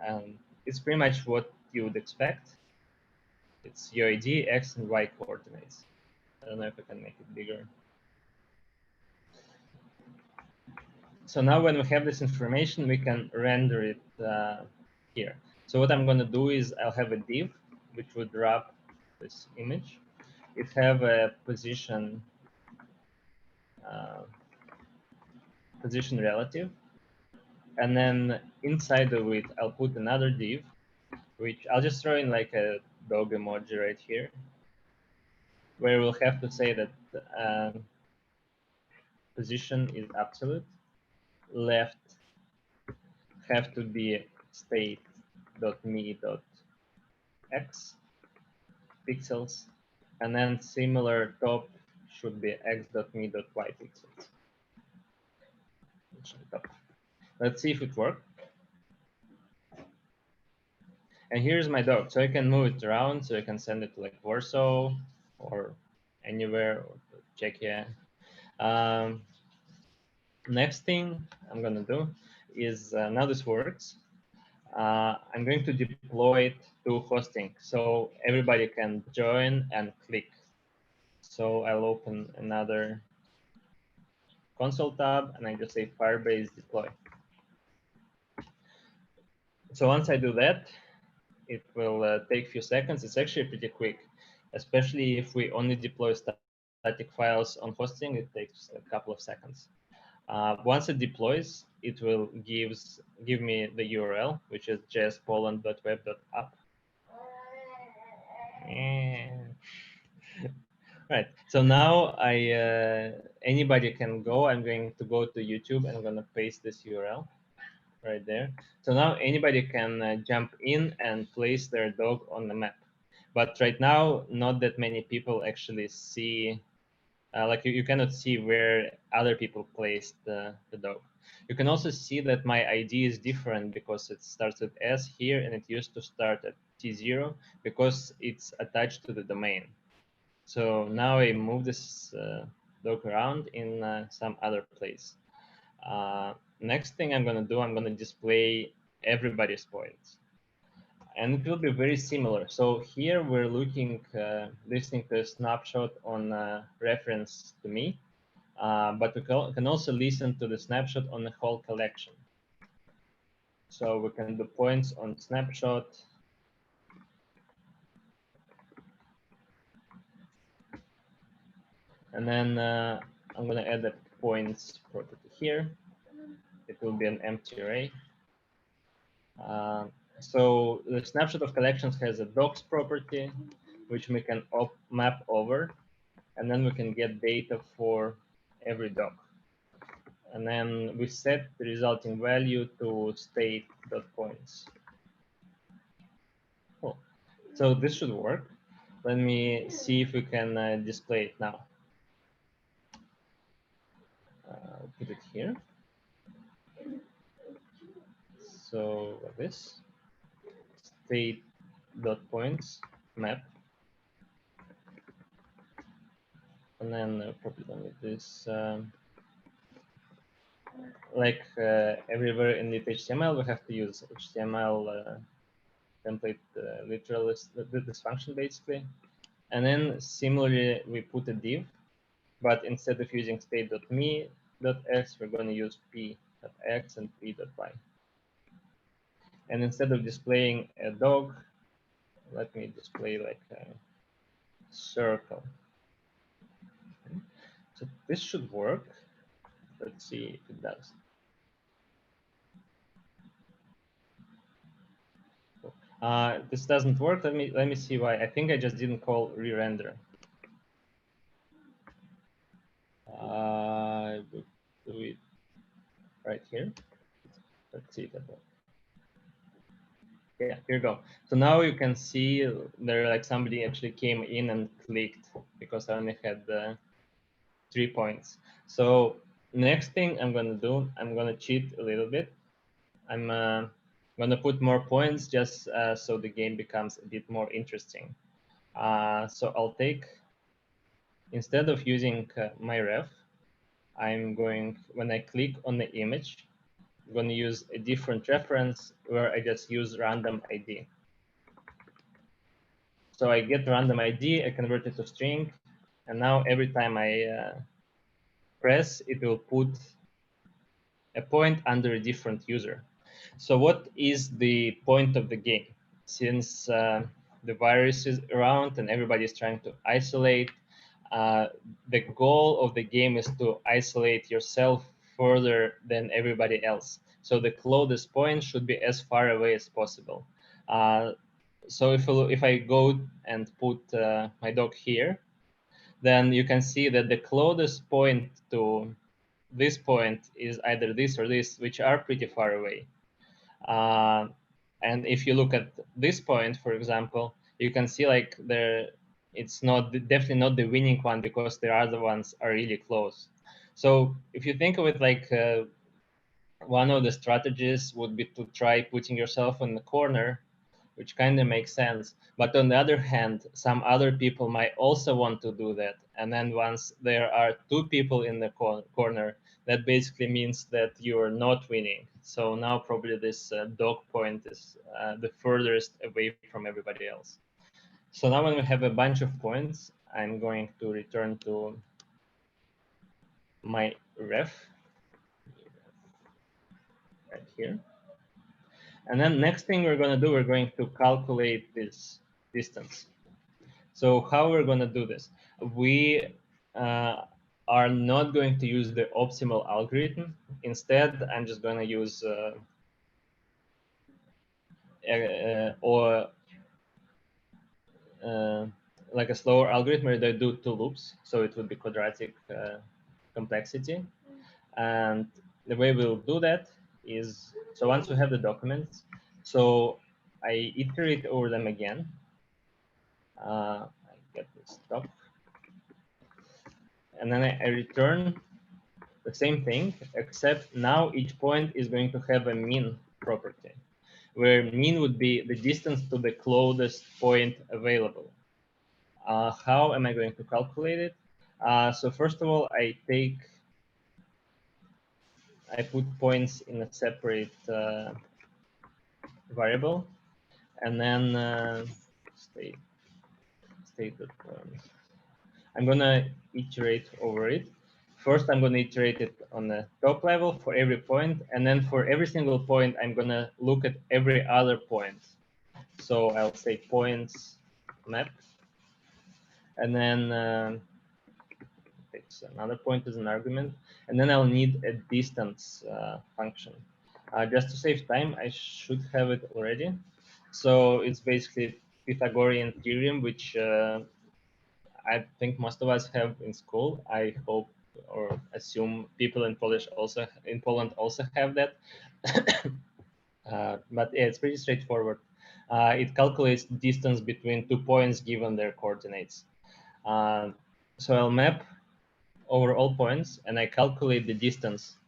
And it's pretty much what you would expect. It's UID, X, and Y coordinates. I don't know if I can make it bigger. So now when we have this information, we can render it here. So what I'm going to do is I'll have a div, which would wrap this image. It have a position relative. And then inside of it, I'll put another div, which I'll just throw in like a dog emoji right here, where we'll have to say that position is absolute. Left have to be state.me.x pixels, and then similar top should be x.me.y pixels. Let's see if it works. And here's my dog. So I can move it around. So I can send it to like Warsaw or anywhere, or Czechia. Next thing I'm going to do is now this works. I'm going to deploy it to hosting so everybody can join and click. So I'll open another console tab and I just say Firebase deploy. So once I do that, it will take a few seconds. It's actually pretty quick, especially if we only deploy static files on hosting. It takes a couple of seconds. Once it deploys, it will give me the URL, which is jspoland.web.app. Right. So now anybody can go. I'm going to go to YouTube and I'm going to paste this URL right there. So now anybody can jump in and place their dog on the map. But right now, not that many people actually see. Like you cannot see where other people placed the dog. You can also see that my ID is different because it starts with S here and it used to start at T0 because it's attached to the domain. So now I move this dog around in some other place. Next thing I'm going to do, I'm going to display everybody's points. And it will be very similar. So here we're listening to a snapshot on reference to me, but we can also listen to the snapshot on the whole collection. So we can do points on snapshot. And then I'm going to add a points property here. It will be an empty array. So the snapshot of collections has a docs property, which we can map over, and then we can get data for every doc. And then we set the resulting value to state.points. Cool. So this should work. Let me see if we can display it now. Put it here. So like this, state.points map. And then probably done with this. Like everywhere in the HTML, we have to use HTML template literalist, this function basically. And then similarly, we put a div, but instead of using state.me.x, we're going to use p.x and p.y. And instead of displaying a dog, let me display like a circle. Okay. So this should work. Let's see if it does. This doesn't work. Let me see why. I think I just didn't call re-render. We'll do it right here. Let's see that one. Yeah, here you go. So now you can see there, like, somebody actually came in and clicked because I only had 3 points. So next thing I'm gonna do, I'm gonna cheat a little bit. I'm gonna put more points just so the game becomes a bit more interesting. So I'll take, instead of using my ref, I'm going, when I click on the image, I'm going to use a different reference where I just use random ID. So I get random ID, I convert it to string, and now every time I press, it will put a point under a different user. So what is the point of the game? Since the virus is around and everybody is trying to isolate, the goal of the game is to isolate yourself further than everybody else. So the closest point should be as far away as possible. So if I go and put my dog here, then you can see that the closest point to this point is either this or this, which are pretty far away. And if you look at this point, for example, you can see like it's not, definitely not the winning one because the other ones are really close. So if you think of it like one of the strategies would be to try putting yourself in the corner, which kind of makes sense. But on the other hand, some other people might also want to do that. And then once there are 2 people in the corner, that basically means that you are not winning. So now probably this dog point is the furthest away from everybody else. So now when we have a bunch of points, I'm going to return to my ref right here. And then next thing we're going to do, we're going to calculate this distance. So how we're going to do this? We are not going to use the optimal algorithm. Instead, I'm just going to use like a slower algorithm where they do 2 loops. So it would be quadratic complexity. And the way we'll do that is, so once we have the documents, so I iterate over them again. I get this stop. And then I return the same thing, except now each point is going to have a mean property, where mean would be the distance to the closest point available. How am I going to calculate it? So first of all, I put points in a separate variable, and then state points. I'm gonna iterate over it. First, I'm going to iterate it on the top level for every point, and then for every single point, I'm going to look at every other point. So I'll say points map, and then it's another point as an argument, and then I'll need a distance function. Just to save time, I should have it already. So it's basically Pythagorean theorem, which I think most of us have in school. I hope or assume people in Poland also have that. But yeah, it's pretty straightforward. It calculates the distance between 2 points given their coordinates. So I'll map over all points and I calculate the distance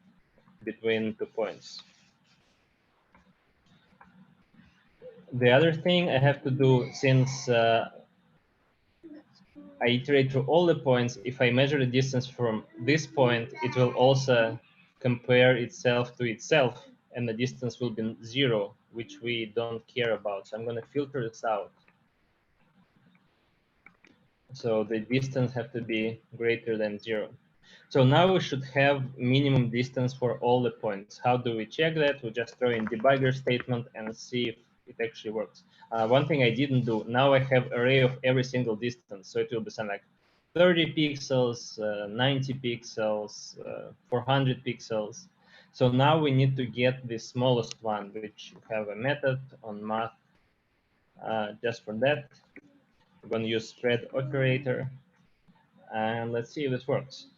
between 2 points. The other thing I have to do, since I iterate through all the points, if I measure the distance from this point, it will also compare itself to itself, and the distance will be 0, which we don't care about. So I'm going to filter this out. So the distance have to be greater than 0. So now we should have minimum distance for all the points. How do we check that? We just throw in debugger statement and see if it actually works. One thing I didn't do, now I have array of every single distance. So it will be something like 30 pixels, 90 pixels, 400 pixels. So now we need to get the smallest one, which have a method on math just for that. I'm going to use spread operator. And let's see if this works.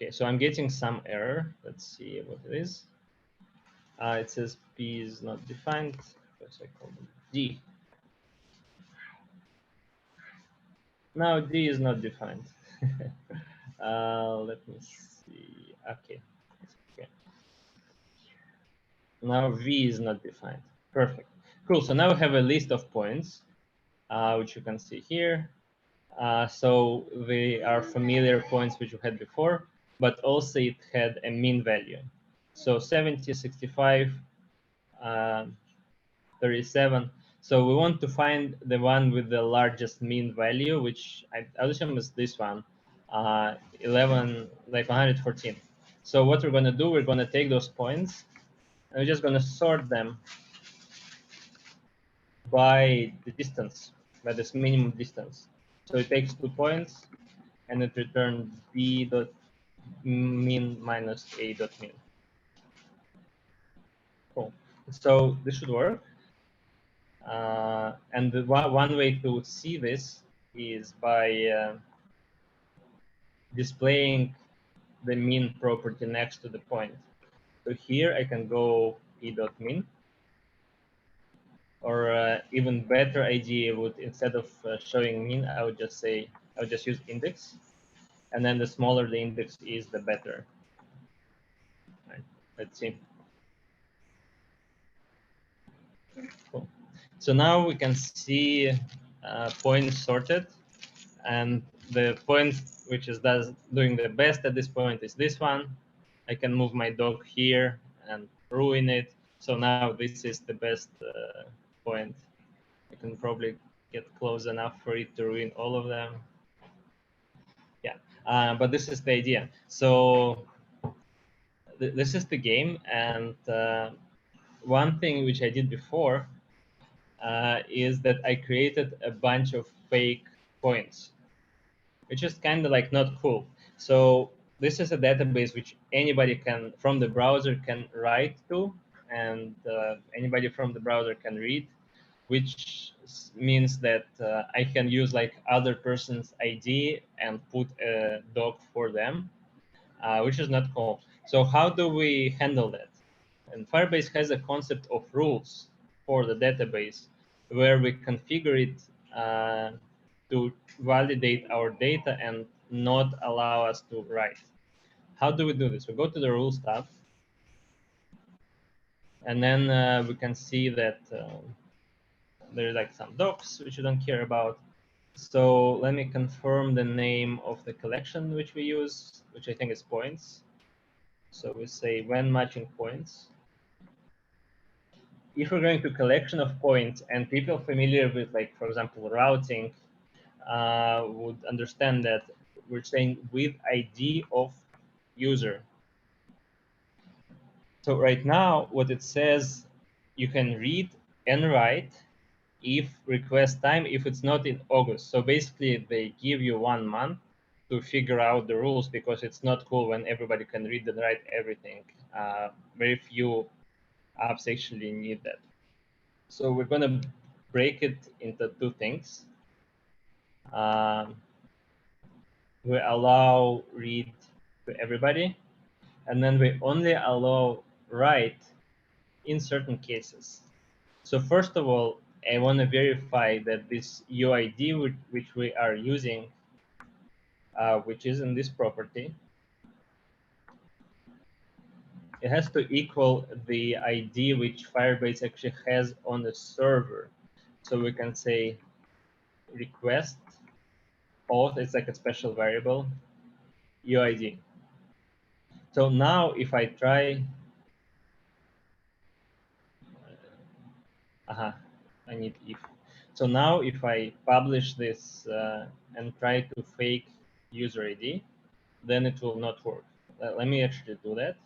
Okay, so I'm getting some error. Let's see what it is. It says P is not defined. So I call it D. Now D is not defined. Let me see. Okay. Now V is not defined. Perfect. Cool. So now we have a list of points, which you can see here. So they are familiar points which we had before, but also it had a mean value. So 70, 65, 37. So we want to find the one with the largest mean value, which I assume is this one, 114. So what we're going to do, we're going to take those points, and we're just going to sort them by the distance, by this minimum distance. So it takes 2 points, and it returns b dot mean minus a dot mean. Cool. So this should work. And one way to see this is by displaying the mean property next to the point. So here I can go p dot mean, or even better idea would, instead of showing mean, I would just use index, and then the smaller the index is, the better. Right. Let's see. Cool. So now we can see points sorted, and the point which is doing the best at this point is this one. I can move my dog here and ruin it. So now this is the best point. I can probably get close enough for it to ruin all of them. Yeah, but this is the idea. So this is the game, and one thing which I did before is that I created a bunch of fake points, which is kind of like not cool. So this is a database which anybody can, from the browser, can write to, and anybody from the browser can read, which means that I can use like other person's ID and put a dog for them, which is not cool. So how do we handle that? And Firebase has a concept of rules for the database, where we configure it to validate our data and not allow us to write. How do we do this? We go to the rules tab, and then we can see that there's like some docs which you don't care about. So let me confirm the name of the collection which we use, which I think is points. So we say when matching points. If we're going to collection of points, and people familiar with, like, for example, routing would understand that we're saying with ID of user. So right now, what it says, you can read and write if request time, if it's not in August. So basically, they give you 1 month to figure out the rules, because it's not cool when everybody can read and write everything. Very few apps actually need that. So we're going to break it into 2 things. We allow read to everybody, and then we only allow write in certain cases. So first of all, I want to verify that this UID which we are using, which is in this property, it has to equal the ID which Firebase actually has on the server. So we can say request auth, it's like a special variable, UID. So now if I try, I need if. So now if I publish this and try to fake user ID, then it will not work. Let me actually do that.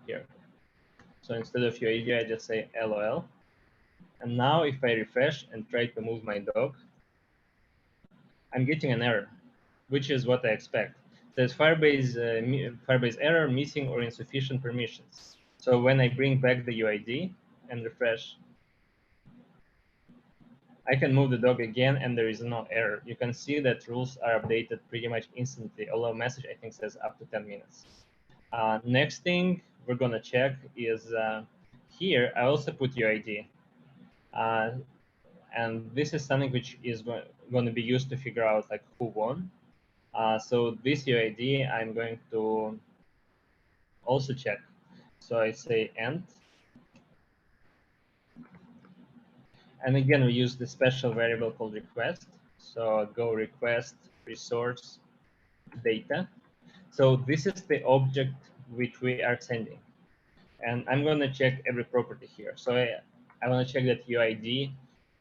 Here. So instead of UID, I just say LOL. And now if I refresh and try to move my dog, I'm getting an error, which is what I expect. There's Firebase error, missing or insufficient permissions. So when I bring back the UID and refresh, I can move the dog again and there is no error. You can see that rules are updated pretty much instantly, although message I think says up to 10 minutes. Next thing we're gonna check is here I also put UID. And this is something which is going to be used to figure out like who won. So this UID I'm going to also check. So I say end. And again, we use the special variable called request. So go request resource data. So this is the object which we are sending. And I'm going to check every property here. So I want to check that UID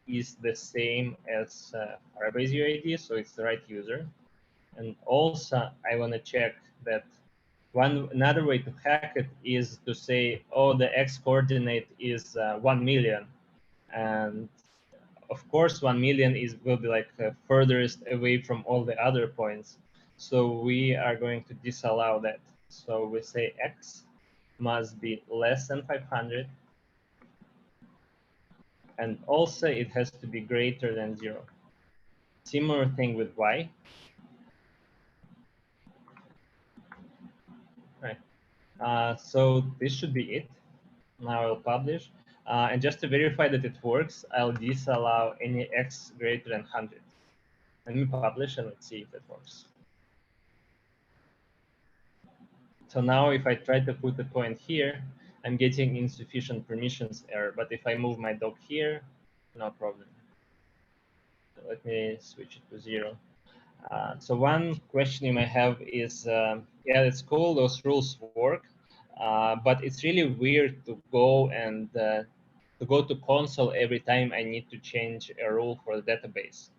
is the same as Firebase UID, so it's the right user. And also, I want to check that another way to hack it is to say, oh, the X coordinate is 1 million. And of course, 1 million will be like furthest away from all the other points. So we are going to disallow that. So we say X must be less than 500. And also it has to be greater than 0. Similar thing with Y. Right. So this should be it. Now I'll publish. And just to verify that it works, I'll disallow any X greater than 100. Let me publish and let's see if it works. So now if I try to put a point here, I'm getting insufficient permissions error. But if I move my dog here, no problem. So let me switch it to 0. So one question you may have is, yeah, it's cool, those rules work, but it's really weird to go and to console every time I need to change a rule for the database.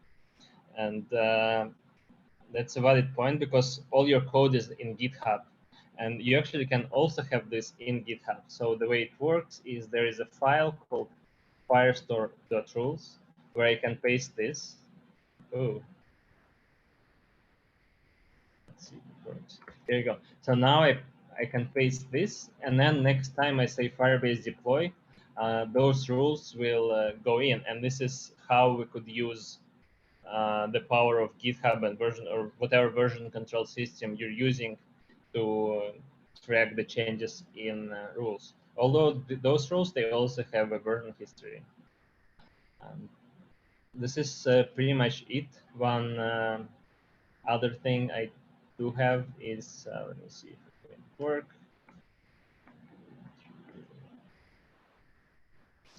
And that's a valid point because all your code is in GitHub. And you actually can also have this in GitHub. So the way it works is there is a file called firestore.rules where I can paste this. Oh. Let's see if it works. Here you go. So now I can paste this, and then next time I say Firebase deploy, those rules will go in. And this is how we could use the power of GitHub and version or whatever version control system you're using to track the changes in rules. Although those rules, they also have a version history. This is pretty much it. One other thing I do have is, let me see if it will work.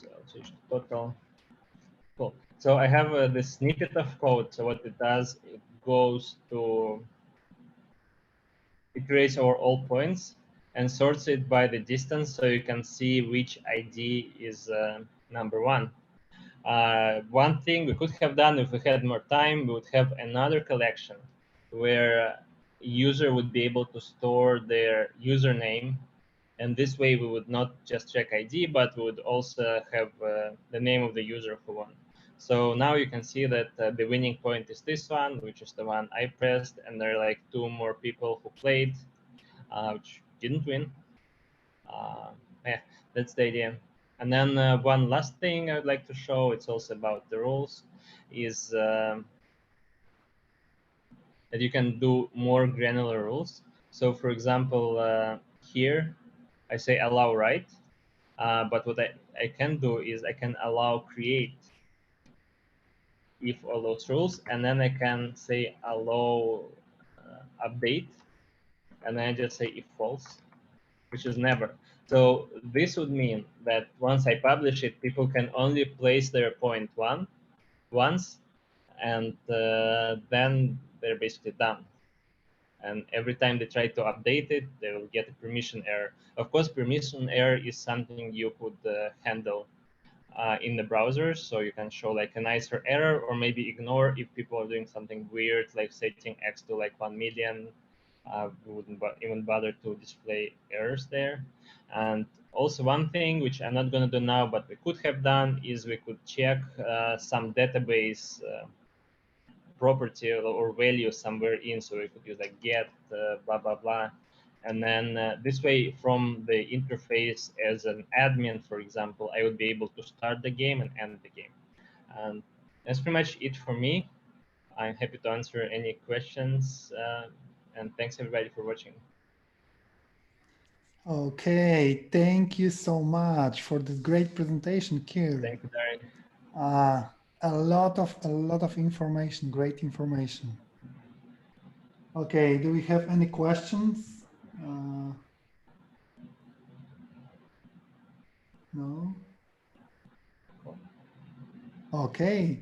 So I'll change the total. Cool. So I have this snippet of code. So what it does, it creates our all points and sorts it by the distance so you can see which ID is number 1. One thing we could have done if we had more time, we would have another collection where user would be able to store their username. And this way we would not just check ID, but we would also have the name of the user who won. So now you can see that the winning point is this one, which is the one I pressed. And there are like 2 more people who played, which didn't win. Yeah, that's the idea. And then one last thing I would like to show, it's also about the rules, is that you can do more granular rules. So for example, here I say allow write, but what I can do is I can allow create if all those rules, and then I can say allow update, and then I just say if false, which is never. So this would mean that once I publish it, people can only place their point once, and then they're basically done. And every time they try to update it, they will get a permission error. Of course, permission error is something you could handle in the browser. So you can show like a nicer error, or maybe ignore if people are doing something weird, like setting X to like 1 million. We wouldn't even bother to display errors there. And also one thing which I'm not going to do now, but we could have done, is we could check some database property or value somewhere in. So we could use like get blah blah blah, and then this way from the interface as an admin, for example, I would be able to start the game and end the game. And That's pretty much it for me. I'm happy to answer any questions, and thanks everybody for watching. Okay, thank you so much for this great presentation, Kirill. Thank you, Darren. A lot of information, great information. Okay, do we have any questions? No? Okay.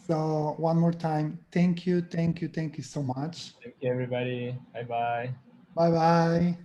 So one more time, thank you so much. Thank you, everybody. Bye-bye. Bye-bye.